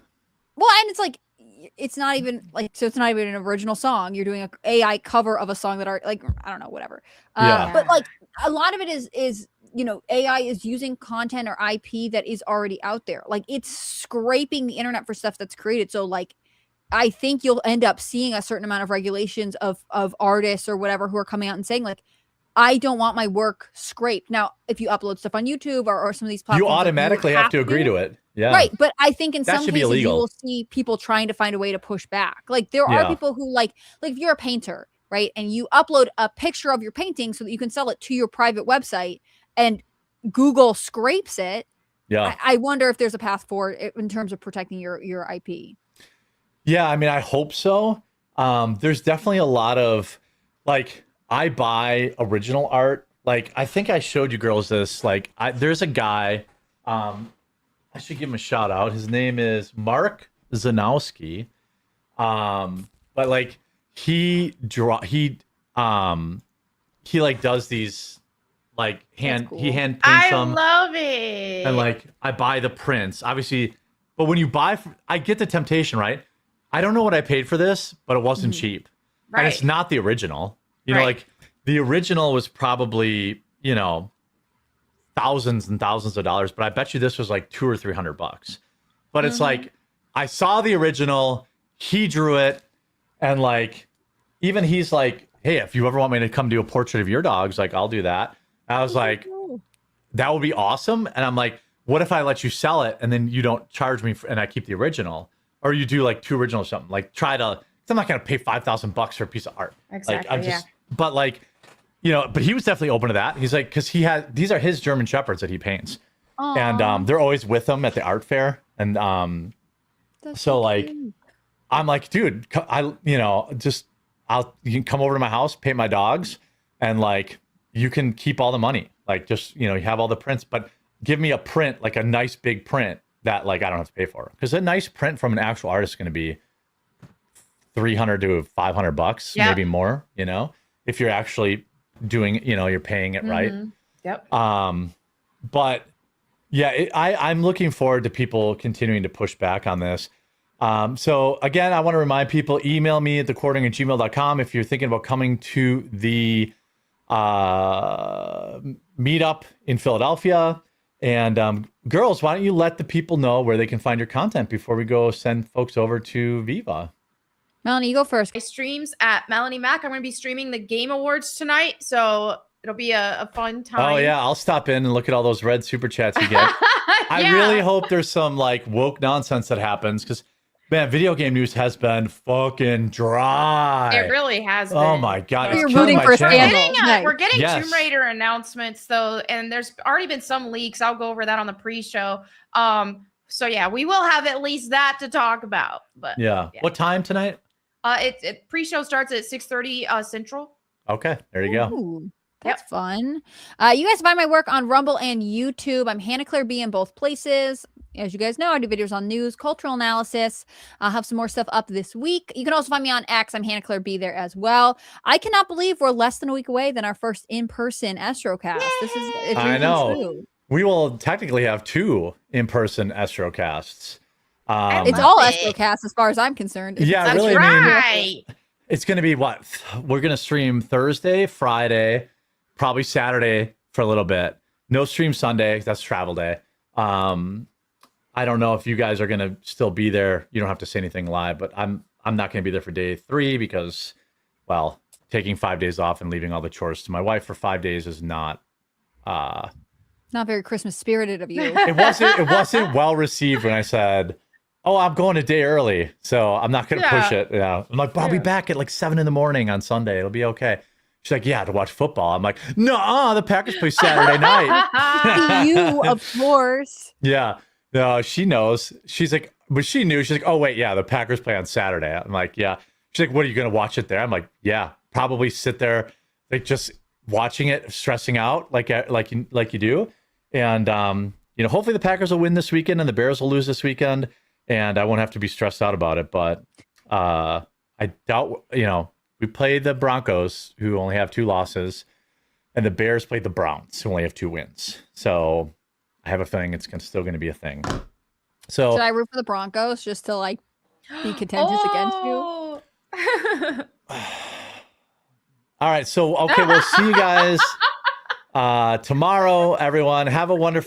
Well, and it's like it's not even like, so it's not even an original song. You're doing a AI cover of a song that are like, I don't know, whatever. But like a lot of it is, you know, AI is using content or IP that is already out there. Like it's scraping the internet for stuff that's created. So like, I think you'll end up seeing a certain amount of regulations of artists or whatever who are coming out and saying like, I don't want my work scraped. Now, if you upload stuff on YouTube or some of these platforms, You automatically have to agree to it. Yeah. Right. But I think in That some should be cases you illegal. will see people trying to find a way to push back. Like there are people who like if you're a painter, right? And you upload a picture of your painting so that you can sell it to your private website and Google scrapes it. Yeah. I wonder if there's a path forward in terms of protecting your IP. Yeah, I mean, I hope so. There's definitely a lot of like, I buy original art. Like, I think I showed you girls this. Like, there's a guy, I should give him a shout out. His name is Mark Zanowski. But like, he like does these like he hand paints them. I love it. And like, I buy the prints, obviously. But when you buy, I get the temptation, right? I don't know what I paid for this, but it wasn't cheap. Right. And it's not the original. You know, like the original was probably, you know, thousands and thousands of dollars, but I bet you this was like $200 or $300. But it's like, I saw the original, he drew it, and like, even he's like, hey, if you ever want me to come do a portrait of your dogs, like, I'll do that. I was like, that would be awesome. And I'm like, what if I let you sell it and then you don't charge me and I keep the original? Or you do like 2 originals or something. Like, try to, I'm not going to pay $5,000 for a piece of art. Exactly, Like, I'm just, but like, you know, but he was definitely open to that. He's like, because these are his German Shepherds that he paints. And they're always with him at the art fair. And so like, I'm like, dude, you can come over to my house, paint my dogs, and like, you can keep all the money. Like, just, you know, you have all the prints, but give me a print, like a nice big print that like I don't have to pay for. Because a nice print from an actual artist is going to be $300 to $500, maybe more, you know, if you're actually doing, you know, you're paying it right. Yep. But yeah, I'm looking forward to people continuing to push back on this. So again, I want to remind people, email me at thequartering@gmail.com if you're thinking about coming to the meetup in Philadelphia. And girls, why don't you let the people know where they can find your content before we go send folks over to Viva? Melanie, you go first. My streams at Melanie Mac. I'm going to be streaming the Game Awards tonight, so it'll be a fun time. Oh yeah, I'll stop in and look at all those red super chats you get. I really hope there's some like woke nonsense that happens, because man, video game news has been fucking dry. It really has been. Oh my god, You're rooting for a scandal. We're getting Tomb Raider announcements though, and there's already been some leaks. I'll go over that on the pre-show. So yeah, we will have at least that to talk about. But yeah. What time tonight? It pre-show starts at 6:30 Central. Okay, there you go. Ooh, that's fun. You guys find my work on Rumble and YouTube. I'm Hannah Claire B in both places. As you guys know, I do videos on news, cultural analysis. I'll have some more stuff up this week. You can also find me on X. I'm Hannah Claire B there as well. I cannot believe we're less than a week away than our first in-person Astrocast. This is I know. We will technically have 2 in-person Astrocasts. It's all Astrocast as far as I'm concerned. Yeah, really. I mean, it's going to be what? We're going to stream Thursday, Friday, probably Saturday for a little bit. No stream Sunday. That's travel day. I don't know if you guys are going to still be there. You don't have to say anything live, but I'm not going to be there for day 3 because, well, taking 5 days off and leaving all the chores to my wife for 5 days is not very Christmas spirited of you. It wasn't well received when I said, "Oh, I'm going a day early, so I'm not going to push it." Yeah, I'm like, "I'll be back at like 7 a.m. on Sunday. It'll be okay." She's like, "Yeah, to watch football." I'm like, "No, the Packers play Saturday night." You, of course. Yeah, no, she knows. She's like, but she knew. She's like, "Oh wait, yeah, the Packers play on Saturday." I'm like, "Yeah." She's like, "What are you going to watch it there?" I'm like, "Yeah, probably sit there, like just watching it, stressing out, like you do." And you know, hopefully the Packers will win this weekend and the Bears will lose this weekend, and I won't have to be stressed out about it. But I doubt, you know, we played the Broncos, who only have 2 losses, and the Bears played the Browns, who only have 2 wins. So I have a feeling it's still going to be a thing. So should I root for the Broncos just to like be contentious against you. All right. So, okay, we'll see you guys tomorrow, everyone. Have a wonderful